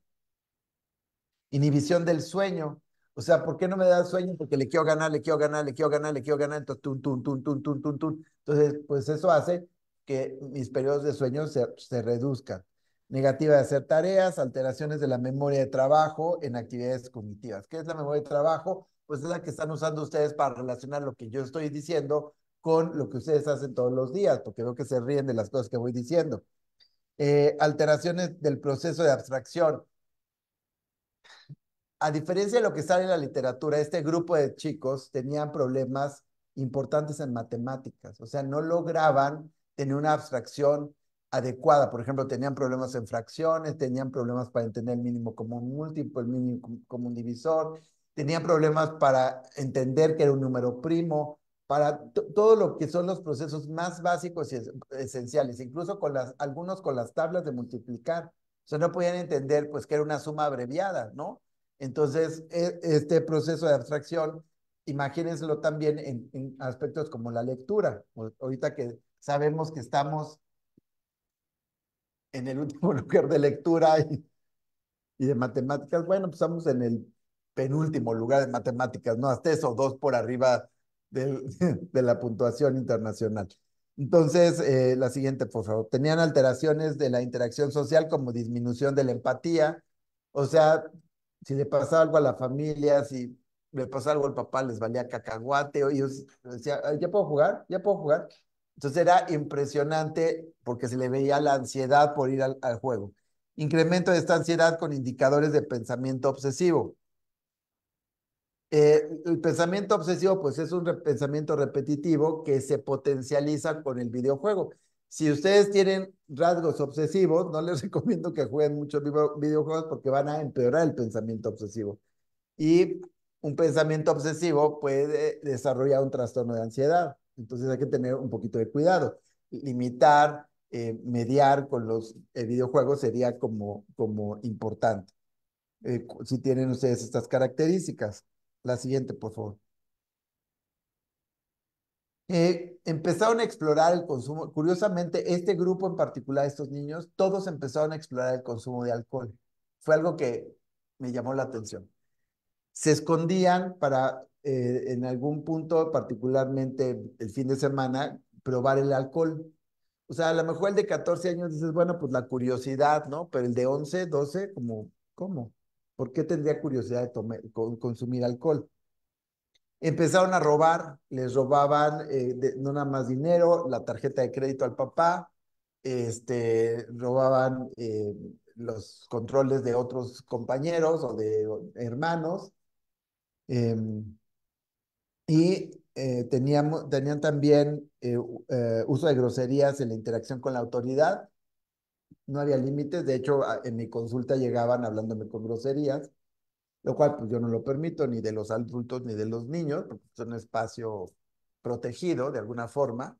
Speaker 2: Inhibición del sueño. O sea, ¿por qué no me da sueño? Porque le quiero ganar, le quiero ganar, le quiero ganar, le quiero ganar. Entonces, tun, tun, tun, tun, tun, tun, tun. Entonces, pues eso hace que mis periodos de sueño se reduzcan. Negativa de hacer tareas, alteraciones de la memoria de trabajo en actividades cognitivas. ¿Qué es la memoria de trabajo? Pues es la que están usando ustedes para relacionar lo que yo estoy diciendo con lo que ustedes hacen todos los días, porque veo que se ríen de las cosas que voy diciendo. Alteraciones del proceso de abstracción. A diferencia de lo que sale en la literatura, este grupo de chicos tenían problemas importantes en matemáticas, o sea, no lograban tener una abstracción adecuada. Por ejemplo, tenían problemas en fracciones, tenían problemas para entender el mínimo común múltiplo, el mínimo común divisor, tenían problemas para entender que era un número primo, para todo lo que son los procesos más básicos y esenciales, incluso con algunos con las tablas de multiplicar. O sea, no podían entender pues que era una suma abreviada, ¿no? Entonces, este proceso de abstracción, imagínenselo también en aspectos como la lectura. Ahorita que sabemos que estamos en el último lugar de lectura y de matemáticas, bueno, pues estamos en el penúltimo lugar de matemáticas, ¿no? Hasta eso, dos por arriba del, de la puntuación internacional. Entonces, la siguiente, por favor. Tenían alteraciones de la interacción social como disminución de la empatía. O sea, si le pasaba algo a la familia, si le pasaba algo al papá, les valía cacahuate, o ellos decían, ¿ya puedo jugar? ¿Ya puedo jugar? Entonces era impresionante porque se le veía la ansiedad por ir al juego. Incremento de esta ansiedad con indicadores de pensamiento obsesivo. El pensamiento obsesivo, pues es un pensamiento repetitivo que se potencializa con el videojuego. Si ustedes tienen rasgos obsesivos, no les recomiendo que jueguen muchos videojuegos porque van a empeorar el pensamiento obsesivo. Y un pensamiento obsesivo puede desarrollar un trastorno de ansiedad. Entonces hay que tener un poquito de cuidado. Limitar, mediar con los videojuegos sería como importante. Si tienen ustedes estas características. La siguiente, por favor. Empezaron a explorar el consumo. Curiosamente, este grupo en particular, estos niños, todos empezaron a explorar el consumo de alcohol. Fue algo que me llamó la atención. Se escondían para en algún punto, particularmente el fin de semana, probar el alcohol. O sea, a lo mejor el de 14 años dices, bueno, pues la curiosidad, ¿no? Pero el de 11, 12, como, ¿cómo? ¿Por qué tendría curiosidad de consumir alcohol? Empezaron a robar, les robaban no nada más dinero, la tarjeta de crédito al papá, robaban los controles de otros compañeros o de hermanos, eh, y tenían también uso de groserías en la interacción con la autoridad. No había límites, de hecho, en mi consulta llegaban hablándome con groserías, lo cual pues yo no lo permito ni de los adultos ni de los niños, porque es un espacio protegido de alguna forma.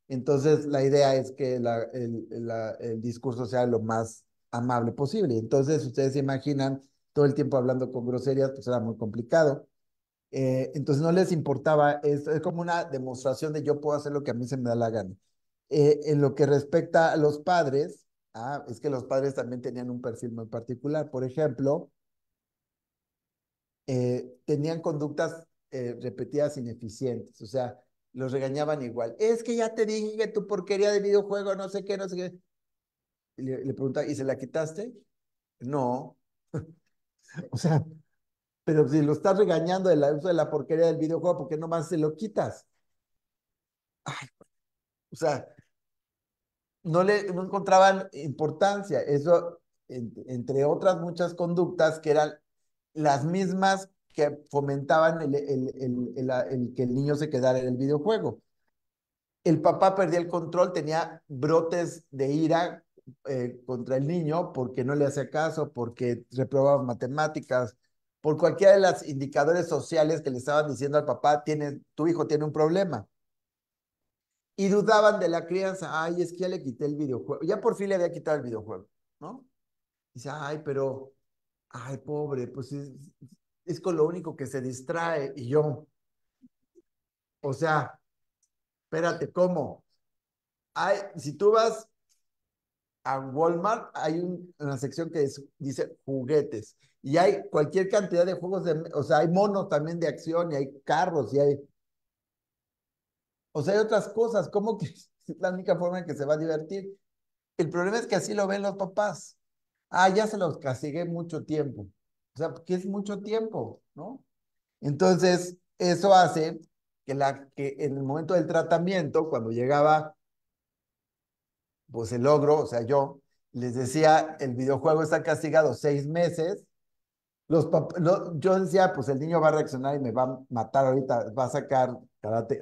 Speaker 2: Entonces, la idea es que el discurso sea lo más amable posible. Entonces, ustedes se imaginan todo el tiempo hablando con groserías, pues era muy complicado. Entonces, no les importaba, es como una demostración de yo puedo hacer lo que a mí se me da la gana. En lo que respecta a los padres, es que los padres también tenían un perfil muy particular. Por ejemplo, tenían conductas repetidas ineficientes, o sea, los regañaban igual. Es que ya te dije que tu porquería de videojuego, no sé qué, no sé qué. Le preguntaba, ¿y se la quitaste? No. O sea, Pero si lo estás regañando del uso de la porquería del videojuego, ¿por qué nomás se lo quitas? Ay, o sea, no encontraban importancia. Eso, entre otras muchas conductas que eran las mismas que fomentaban el que el niño se quedara en el videojuego. El papá perdía el control, tenía brotes de ira contra el niño porque no le hacía caso, porque reprobaba matemáticas, por cualquiera de los indicadores sociales que le estaban diciendo al papá, tu hijo tiene un problema. Y dudaban de la crianza. Ay, es que ya le quité el videojuego. Ya por fin le había quitado el videojuego, ¿no? Dice, ay, pero, ay, pobre, pues es con lo único que se distrae. Y yo, o sea, espérate, ¿cómo? Ay, si tú vas a Walmart, hay una sección que dice juguetes. Y hay cualquier cantidad de juegos, o sea, hay monos también de acción, y hay carros, y hay, o sea, hay otras cosas. ¿Cómo que es la única forma en que se va a divertir? El problema es que así lo ven los papás. Ah, ya se los castigué mucho tiempo. O sea, porque es mucho tiempo, ¿no? Entonces, eso hace que en el momento del tratamiento, cuando llegaba, pues el ogro, o sea, yo, les decía, el videojuego está castigado 6 meses. Yo decía, pues el niño va a reaccionar y me va a matar ahorita, va a sacar karate.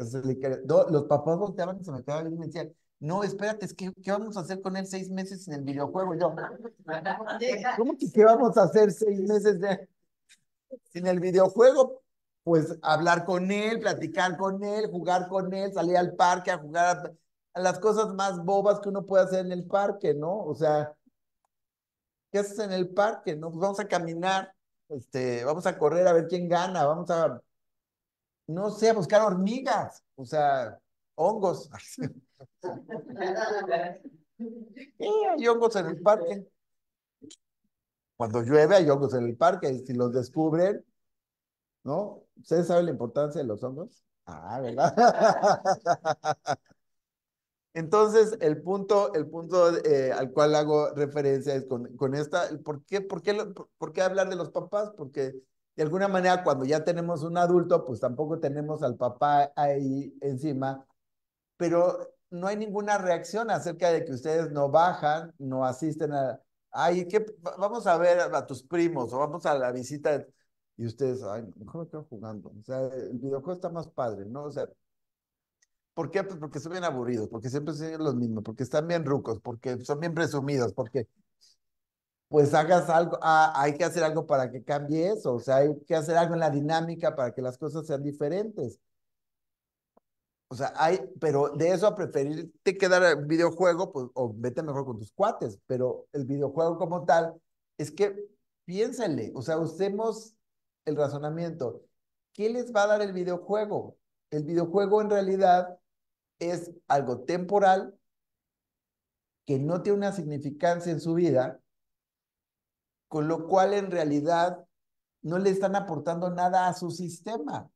Speaker 2: Los papás volteaban y se me quedaban viendo y me decían, no, espérate, es que, ¿qué vamos a hacer con él 6 meses en el videojuego? Y yo, ¿cómo que qué vamos a hacer 6 meses sin el videojuego? Pues hablar con él, platicar con él, jugar con él, salir al parque a jugar a las cosas más bobas que uno puede hacer en el parque, ¿no? O sea, ¿qué haces en el parque? No, pues vamos a caminar, vamos a correr a ver quién gana, vamos a, no sé, a buscar hormigas, o sea, hongos. Hay hongos en el parque. Cuando llueve hay hongos en el parque, y si los descubren, ¿no? ¿Ustedes saben la importancia de los hongos? Ah, ¿verdad? Entonces, el punto al cual hago referencia es con esta, ¿por qué hablar de los papás? Porque de alguna manera cuando ya tenemos un adulto, pues tampoco tenemos al papá ahí encima, pero no hay ninguna reacción acerca de que ustedes no bajan, no asisten ay, vamos a ver a tus primos o vamos a la visita y ustedes, ay, mejor me quedo jugando. O sea, el videojuego está más padre, ¿no? O sea, ¿por qué? Pues porque son bien aburridos, porque siempre son los mismos, porque están bien rucos, porque son bien presumidos, porque pues hagas algo, hay que hacer algo para que cambie eso, o sea, hay que hacer algo en la dinámica para que las cosas sean diferentes. O sea, pero de eso a preferirte quedar en videojuego, pues, o vete mejor con tus cuates, pero el videojuego como tal, es que piénsenle, o sea, usemos el razonamiento. ¿Qué les va a dar el videojuego? El videojuego en realidad es algo temporal que no tiene una significancia en su vida, con lo cual en realidad no le están aportando nada a su sistema,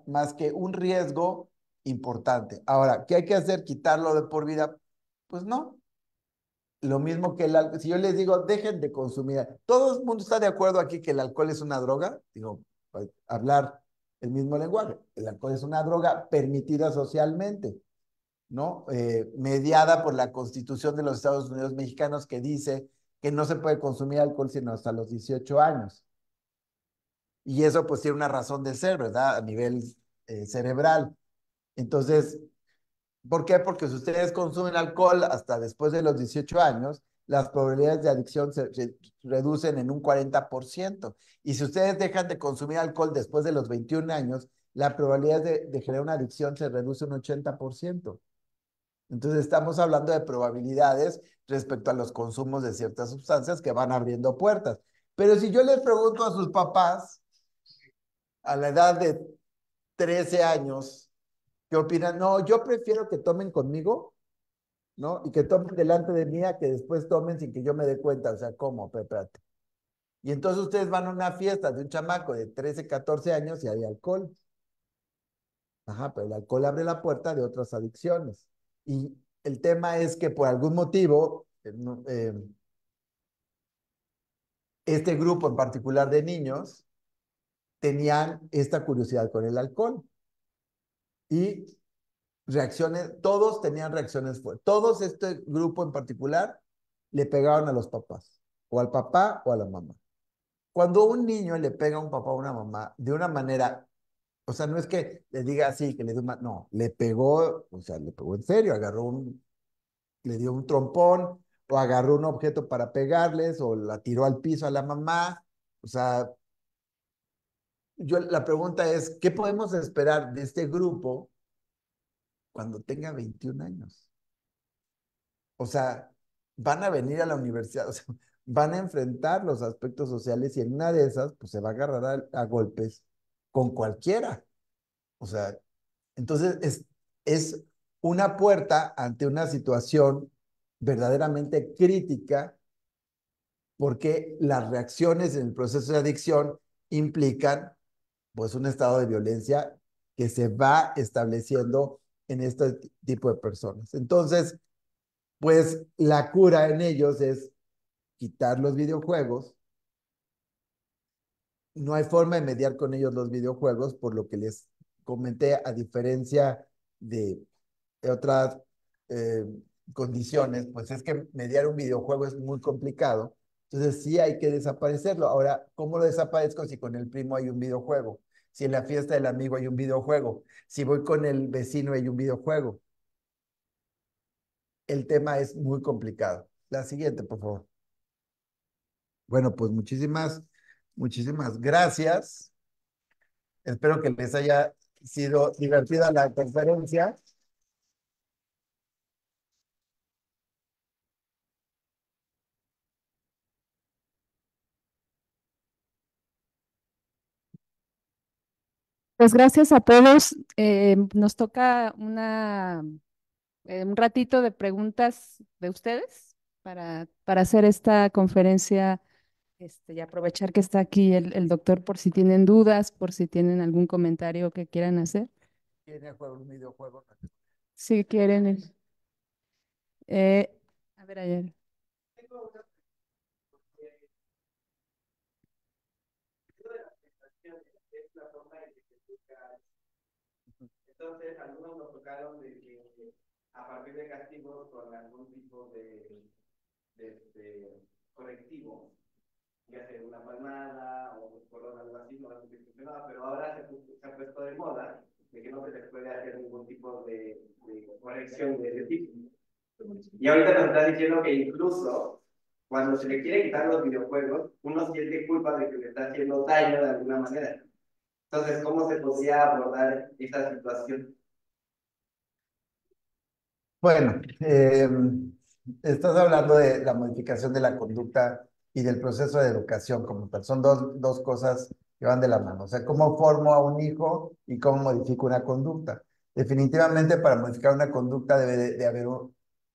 Speaker 2: más que un riesgo importante. Ahora, ¿qué hay que hacer? ¿Quitarlo de por vida? Pues no. Lo mismo que el alcohol. Si yo les digo, dejen de consumir, todo el mundo está de acuerdo aquí que el alcohol es una droga, digo, para hablar el mismo lenguaje. El alcohol es una droga permitida socialmente, ¿no? Mediada por la Constitución de los Estados Unidos mexicanos que dice que no se puede consumir alcohol sino hasta los 18 años. Y eso pues tiene una razón de ser, ¿verdad? A nivel cerebral. Entonces, ¿por qué? Porque si ustedes consumen alcohol hasta después de los 18 años, las probabilidades de adicción se reducen en un 40%. Y si ustedes dejan de consumir alcohol después de los 21 años, la probabilidad de generar una adicción se reduce un 80%. Entonces estamos hablando de probabilidades respecto a los consumos de ciertas sustancias que van abriendo puertas. Pero si yo les pregunto a sus papás a la edad de 13 años, ¿qué opinan? No, yo prefiero que tomen conmigo, ¿no? Y que tomen delante de mí a que después tomen sin que yo me dé cuenta. O sea, ¿cómo? Espérate. Y entonces ustedes van a una fiesta de un chamaco de 13, 14 años y hay alcohol. Ajá, pero el alcohol abre la puerta de otras adicciones. Y el tema es que por algún motivo, este grupo en particular de niños, tenían esta curiosidad con el alcohol. Y reacciones, todos tenían reacciones fuertes. Todos este grupo en particular le pegaban a los papás, o al papá o a la mamá. Cuando un niño le pega a un papá o a una mamá de una manera, o sea, no es que le diga así, que le dé una, no, le pegó, o sea, le pegó en serio, le dio un trompón, o agarró un objeto para pegarles, o la tiró al piso a la mamá. O sea, la pregunta es, ¿qué podemos esperar de este grupo cuando tenga 21 años? O sea, van a venir a la universidad, o sea, van a enfrentar los aspectos sociales y en una de esas, pues se va a agarrar a golpes con cualquiera. O sea, entonces es una puerta ante una situación verdaderamente crítica porque las reacciones en el proceso de adicción implican pues un estado de violencia que se va estableciendo en este tipo de personas. Entonces, pues la cura en ellos es quitar los videojuegos. No hay forma de mediar con ellos los videojuegos, por lo que les comenté, a diferencia de otras eh, condiciones, pues es que mediar un videojuego es muy complicado. Entonces sí hay que desaparecerlo. Ahora, ¿cómo lo desaparezco si con el primo hay un videojuego? Si en la fiesta del amigo hay un videojuego, si voy con el vecino hay un videojuego. El tema es muy complicado. La siguiente, por favor. Bueno, pues muchísimas gracias. Espero que les haya sido divertida la conferencia.
Speaker 4: Pues gracias a todos. Nos toca un ratito de preguntas de ustedes para hacer esta conferencia y aprovechar que está aquí el doctor por si tienen dudas, por si tienen algún comentario que quieran hacer.
Speaker 2: ¿Quieren jugar un videojuego?
Speaker 4: Si quieren. Eh, a ver, ayer.
Speaker 3: Entonces, algunos nos tocaron de que a partir de castigos con algún tipo de correctivo, ya sea una palmada o por algo así, no sé si funcionaba, pero ahora se ha puesto de moda de que no se les puede hacer ningún tipo de corrección de ese tipo. Y ahorita nos está diciendo que incluso cuando se le quiere quitar los videojuegos, uno siente culpa de que le está haciendo daño de alguna manera. Entonces, ¿cómo se podría abordar esta situación?
Speaker 2: Bueno, estás hablando de la modificación de la conducta y del proceso de educación como tal. Son dos cosas que van de la mano. O sea, cómo formo a un hijo y cómo modifico una conducta. Definitivamente para modificar una conducta debe de haber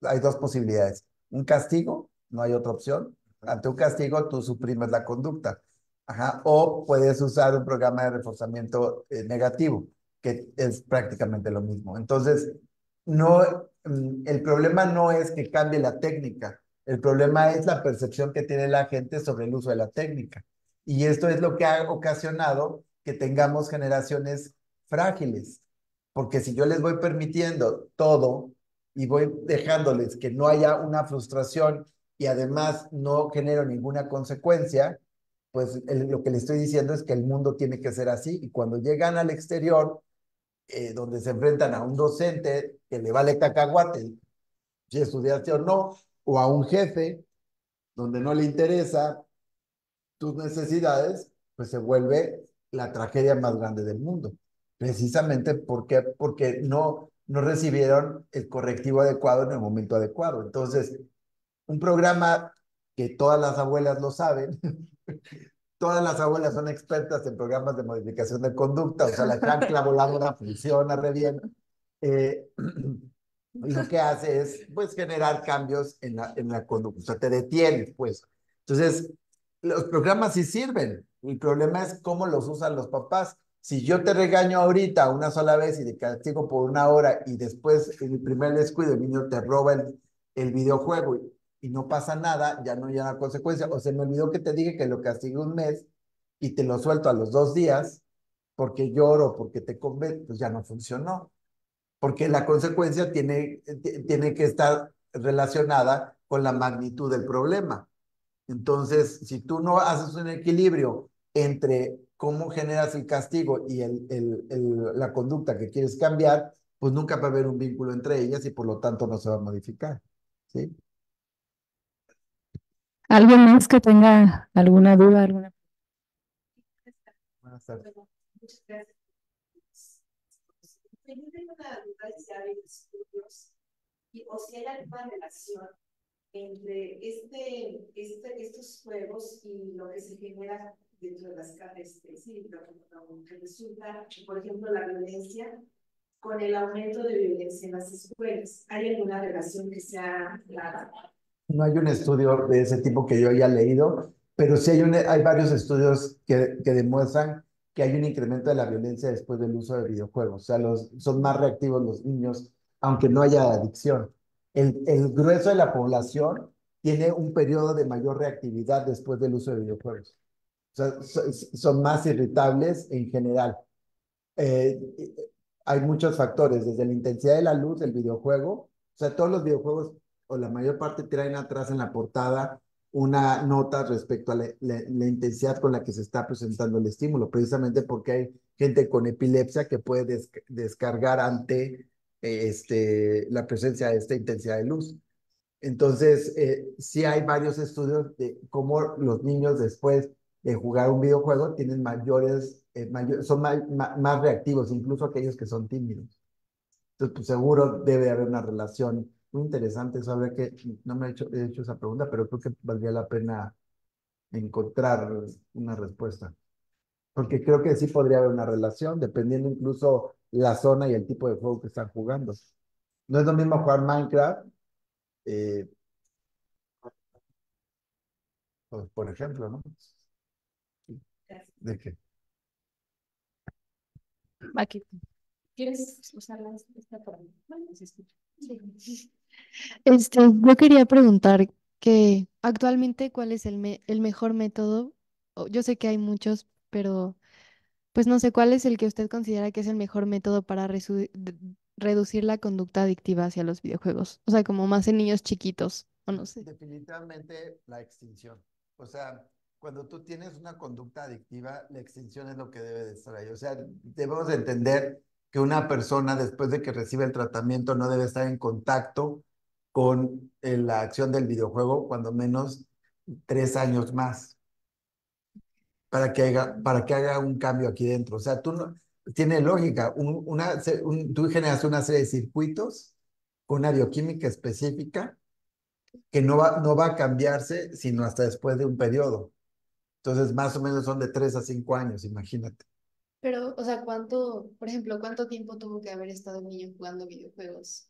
Speaker 2: hay dos posibilidades. Un castigo, no hay otra opción. Ante un castigo tú suprimes la conducta. Ajá. O puedes usar un programa de reforzamiento negativo, que es prácticamente lo mismo. Entonces, no, el problema no es que cambie la técnica, el problema es la percepción que tiene la gente sobre el uso de la técnica. Y esto es lo que ha ocasionado que tengamos generaciones frágiles, porque si yo les voy permitiendo todo y voy dejándoles que no haya una frustración y además no genero ninguna consecuencia, pues lo que le estoy diciendo es que el mundo tiene que ser así y cuando llegan al exterior donde se enfrentan a un docente que le vale cacahuate si estudiaste o no, o a un jefe donde no le interesa tus necesidades, pues se vuelve la tragedia más grande del mundo. Precisamente porque no recibieron el correctivo adecuado en el momento adecuado. Entonces, un programa que todas las abuelas lo saben, todas las abuelas son expertas en programas de modificación de conducta, o sea, la chancla voladora funciona re bien. Eh, lo que hace es, pues, generar cambios en la conducta, o sea, te detienes, pues. Entonces, los programas sí sirven, el problema es cómo los usan los papás. Si yo te regaño ahorita una sola vez y te castigo por una hora y después en el primer descuido el niño te roba el videojuego y no pasa nada, ya no hay una consecuencia, o se me olvidó que te dije que lo castigué un mes y te lo suelto a los 2 días porque lloro, porque te convence, pues ya no funcionó. Porque la consecuencia tiene que estar relacionada con la magnitud del problema. Entonces, si tú no haces un equilibrio entre cómo generas el castigo y la conducta que quieres cambiar, pues nunca va a haber un vínculo entre ellas y por lo tanto no se va a modificar. ¿Sí?
Speaker 4: ¿Alguien más que tenga alguna duda, alguna?
Speaker 2: Buenas tardes.
Speaker 5: Bueno, muchas gracias. Yo tengo una duda de si hay estudios o si hay alguna relación entre estos juegos y lo que se genera dentro de las calles, sí, lo que resulta, por ejemplo, la violencia con el aumento de violencia en las escuelas. ¿Hay alguna relación que sea clara?
Speaker 2: No hay un estudio de ese tipo que yo haya leído, pero sí hay varios estudios que demuestran que hay un incremento de la violencia después del uso de videojuegos. O sea, son más reactivos los niños, aunque no haya adicción. El grueso de la población tiene un periodo de mayor reactividad después del uso de videojuegos. O sea, son más irritables en general. eh, Hay muchos factores, desde la intensidad de la luz del videojuego, o sea, todos los videojuegos, o la mayor parte, traen atrás en la portada una nota respecto a la intensidad con la que se está presentando el estímulo, precisamente porque hay gente con epilepsia que puede descargar ante la presencia de esta intensidad de luz. Entonces, sí hay varios estudios de cómo los niños después de jugar un videojuego tienen son más reactivos, incluso aquellos que son tímidos. Entonces, pues seguro debe haber una relación muy interesante. Eso habría que, no me he hecho esa pregunta, pero creo que valdría la pena encontrar una respuesta. Porque creo que sí podría haber una relación, dependiendo incluso la zona y el tipo de juego que están jugando. No es lo mismo jugar Minecraft, eh, pues, por ejemplo, ¿no? ¿De qué?
Speaker 4: Aquí.
Speaker 5: ¿Quieres usar esta para mí? Bueno, se escucha. Sí.
Speaker 6: Yo quería preguntar que actualmente cuál es el mejor método. Yo sé que hay muchos, pero pues no sé cuál es el que usted considera que es el mejor método para reducir la conducta adictiva hacia los videojuegos. O sea, como más en niños chiquitos, o no sé.
Speaker 2: Definitivamente la extinción. O sea, cuando tú tienes una conducta adictiva, la extinción es lo que debe de estar ahí. O sea, debemos de entender que una persona después de que recibe el tratamiento no debe estar en contacto con la acción del videojuego cuando menos 3 años más para que haga un cambio aquí dentro. O sea, tú no, tiene lógica. Tú generas una serie de circuitos con una bioquímica específica que no va a cambiarse sino hasta después de un periodo. Entonces, más o menos son de 3 a 5 años, imagínate.
Speaker 6: Pero, o sea, por ejemplo, cuánto tiempo tuvo que haber estado el niño jugando videojuegos?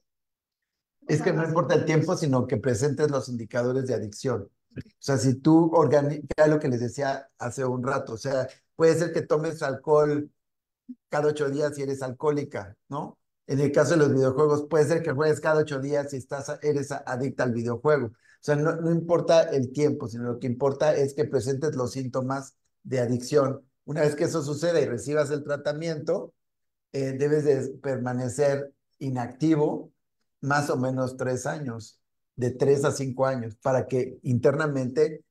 Speaker 6: O
Speaker 2: Es
Speaker 6: sea,
Speaker 2: que no
Speaker 6: más o
Speaker 2: importa el
Speaker 6: menos.
Speaker 2: tiempo, sino que presentes los indicadores de adicción. O sea, si tú organizas lo que les decía hace un rato, o sea, puede ser que tomes alcohol cada 8 días si eres alcohólica, ¿no? En el caso de los videojuegos, puede ser que juegues cada 8 días si eres adicta al videojuego. O sea, no importa el tiempo, sino lo que importa es que presentes los síntomas de adicción. Una vez que eso suceda y recibas el tratamiento, debes de permanecer inactivo más o menos 3 años, de 3 a 5 años, para que internamente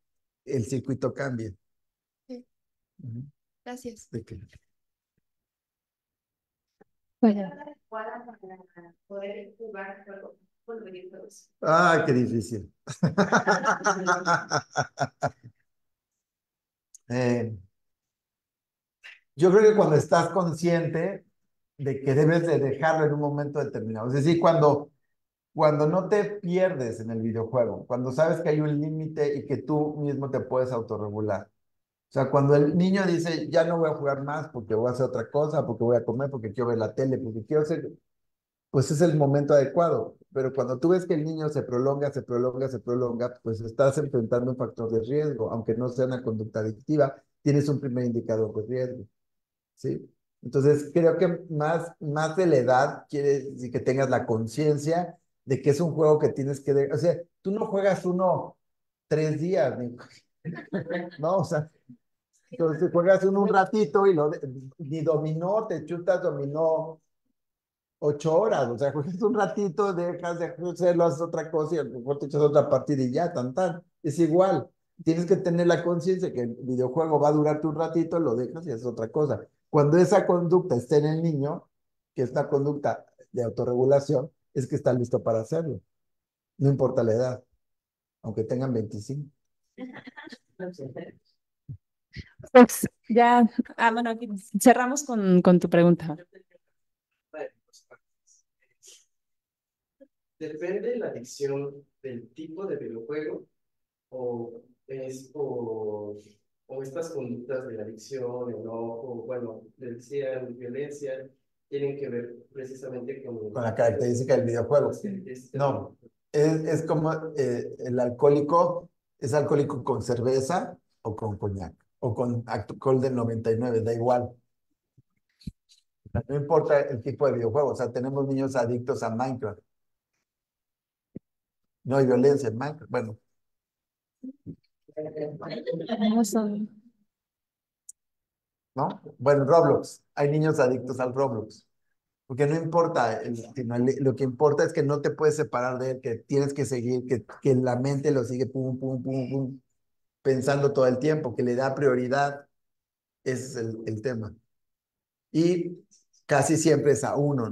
Speaker 2: el circuito cambie.
Speaker 6: Sí,
Speaker 2: Ujú.
Speaker 6: gracias.
Speaker 2: ¿De qué?
Speaker 4: Bueno,
Speaker 5: Para poder jugar juegos con videojuegos.
Speaker 2: Ah, qué difícil. Eh, yo creo que cuando estás consciente de que debes de dejarlo en un momento determinado, es decir, cuando no te pierdes en el videojuego, cuando sabes que hay un límite y que tú mismo te puedes autorregular. O sea, cuando el niño dice, ya no voy a jugar más porque voy a hacer otra cosa, porque voy a comer, porque quiero ver la tele, porque quiero hacer, pues es el momento adecuado. Pero cuando tú ves que el niño se prolonga, se prolonga, se prolonga, pues estás enfrentando un factor de riesgo, aunque no sea una conducta adictiva, tienes un primer indicador de riesgo, ¿sí? Entonces, creo que más de la edad quiere decir que tengas la conciencia de que es un juego que tienes que... O sea, tú no juegas uno 3 días, ¿no? O sea, Entonces juegas un ratito y ni dominó, te chutas dominó 8 horas, o sea, juegas un ratito, dejas de hacerlo, haces otra cosa y a lo mejor te echas otra partida y ya, tan, tan. Es igual. Tienes que tener la conciencia que el videojuego va a durarte un ratito, lo dejas y haces otra cosa. Cuando esa conducta esté en el niño, que es una conducta de autorregulación, es que está listo para hacerlo. No importa la edad, aunque tengan 25.
Speaker 4: Pues ya, bueno, aquí cerramos con tu pregunta.
Speaker 3: ¿Depende la adicción del tipo de videojuego o es o estas conductas de la adicción, enojo, bueno, le decían violencia, tienen que ver precisamente
Speaker 2: Con la característica del videojuego? No, es como el alcohólico, es alcohólico con cerveza o con coñac, o con alcohol del 99, da igual. No importa el tipo de videojuego, o sea, tenemos niños adictos a Minecraft. No hay violencia en Minecraft. Bueno,
Speaker 4: No son-
Speaker 2: ¿no? Bueno, Roblox. Hay niños adictos al Roblox. Porque no importa, lo que importa es que no te puedes separar de él, que tienes que seguir, que la mente lo sigue pum, pum, pum, pum, pensando todo el tiempo, que le da prioridad. Ese es el tema. Y casi siempre es a uno,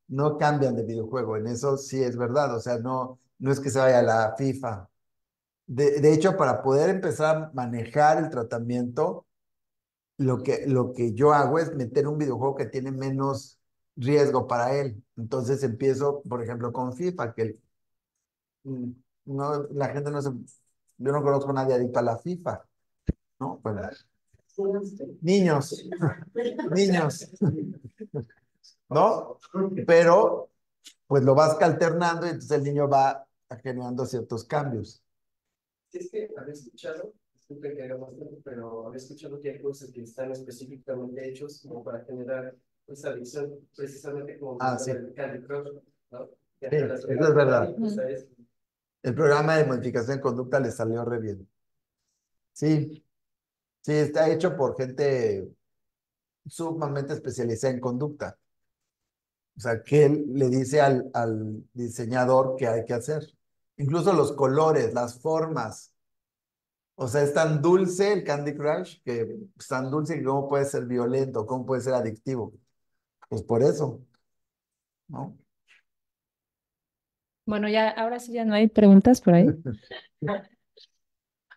Speaker 2: no cambian de videojuego. En eso sí es verdad. O sea, no es que se vaya a la FIFA. De hecho, para poder empezar a manejar el tratamiento, lo que yo hago es meter un videojuego que tiene menos riesgo para él. Entonces empiezo, por ejemplo, con FIFA, mm, no, la gente no se, yo no conozco a nadie adicto a la FIFA, ¿no? Pues, niños, niños, ¿no? Pero, pues lo vas alternando y entonces el niño va generando ciertos cambios.
Speaker 3: Sí, es que había escuchado, disculpe que haga más tiempo, pero había escuchado que hay cosas que están específicamente hechos como para generar esa adicción, precisamente como
Speaker 2: Sí.
Speaker 3: el Candy Crush, ¿no? Que
Speaker 2: Sí,
Speaker 3: hasta las
Speaker 2: eso es verdad.
Speaker 3: pues, es-
Speaker 2: El programa de modificación de conducta le salió re bien. Sí, sí, está hecho por gente sumamente especializada en conducta. O sea, que él le dice al diseñador qué hay que hacer. Incluso los colores, las formas. O sea, es tan dulce el Candy Crush que es tan dulce que cómo puede ser violento, cómo puede ser adictivo. Pues por eso, ¿no?
Speaker 4: Bueno, ya, ahora sí ya no hay preguntas por ahí.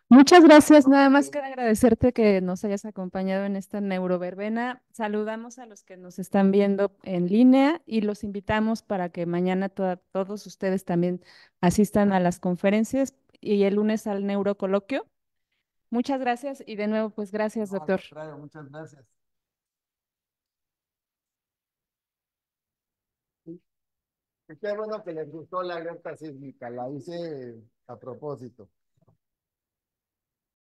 Speaker 4: Muchas gracias. Nada más queda agradecerte que nos hayas acompañado en esta neuroverbena. Saludamos a los que nos están viendo en línea y los invitamos para que mañana todos ustedes también asistan a las conferencias y el lunes al neurocoloquio. Muchas gracias y de nuevo, pues gracias,
Speaker 2: No, al
Speaker 4: doctor.
Speaker 2: contrario, muchas gracias. Qué bueno que les gustó la alerta sísmica, la hice a propósito.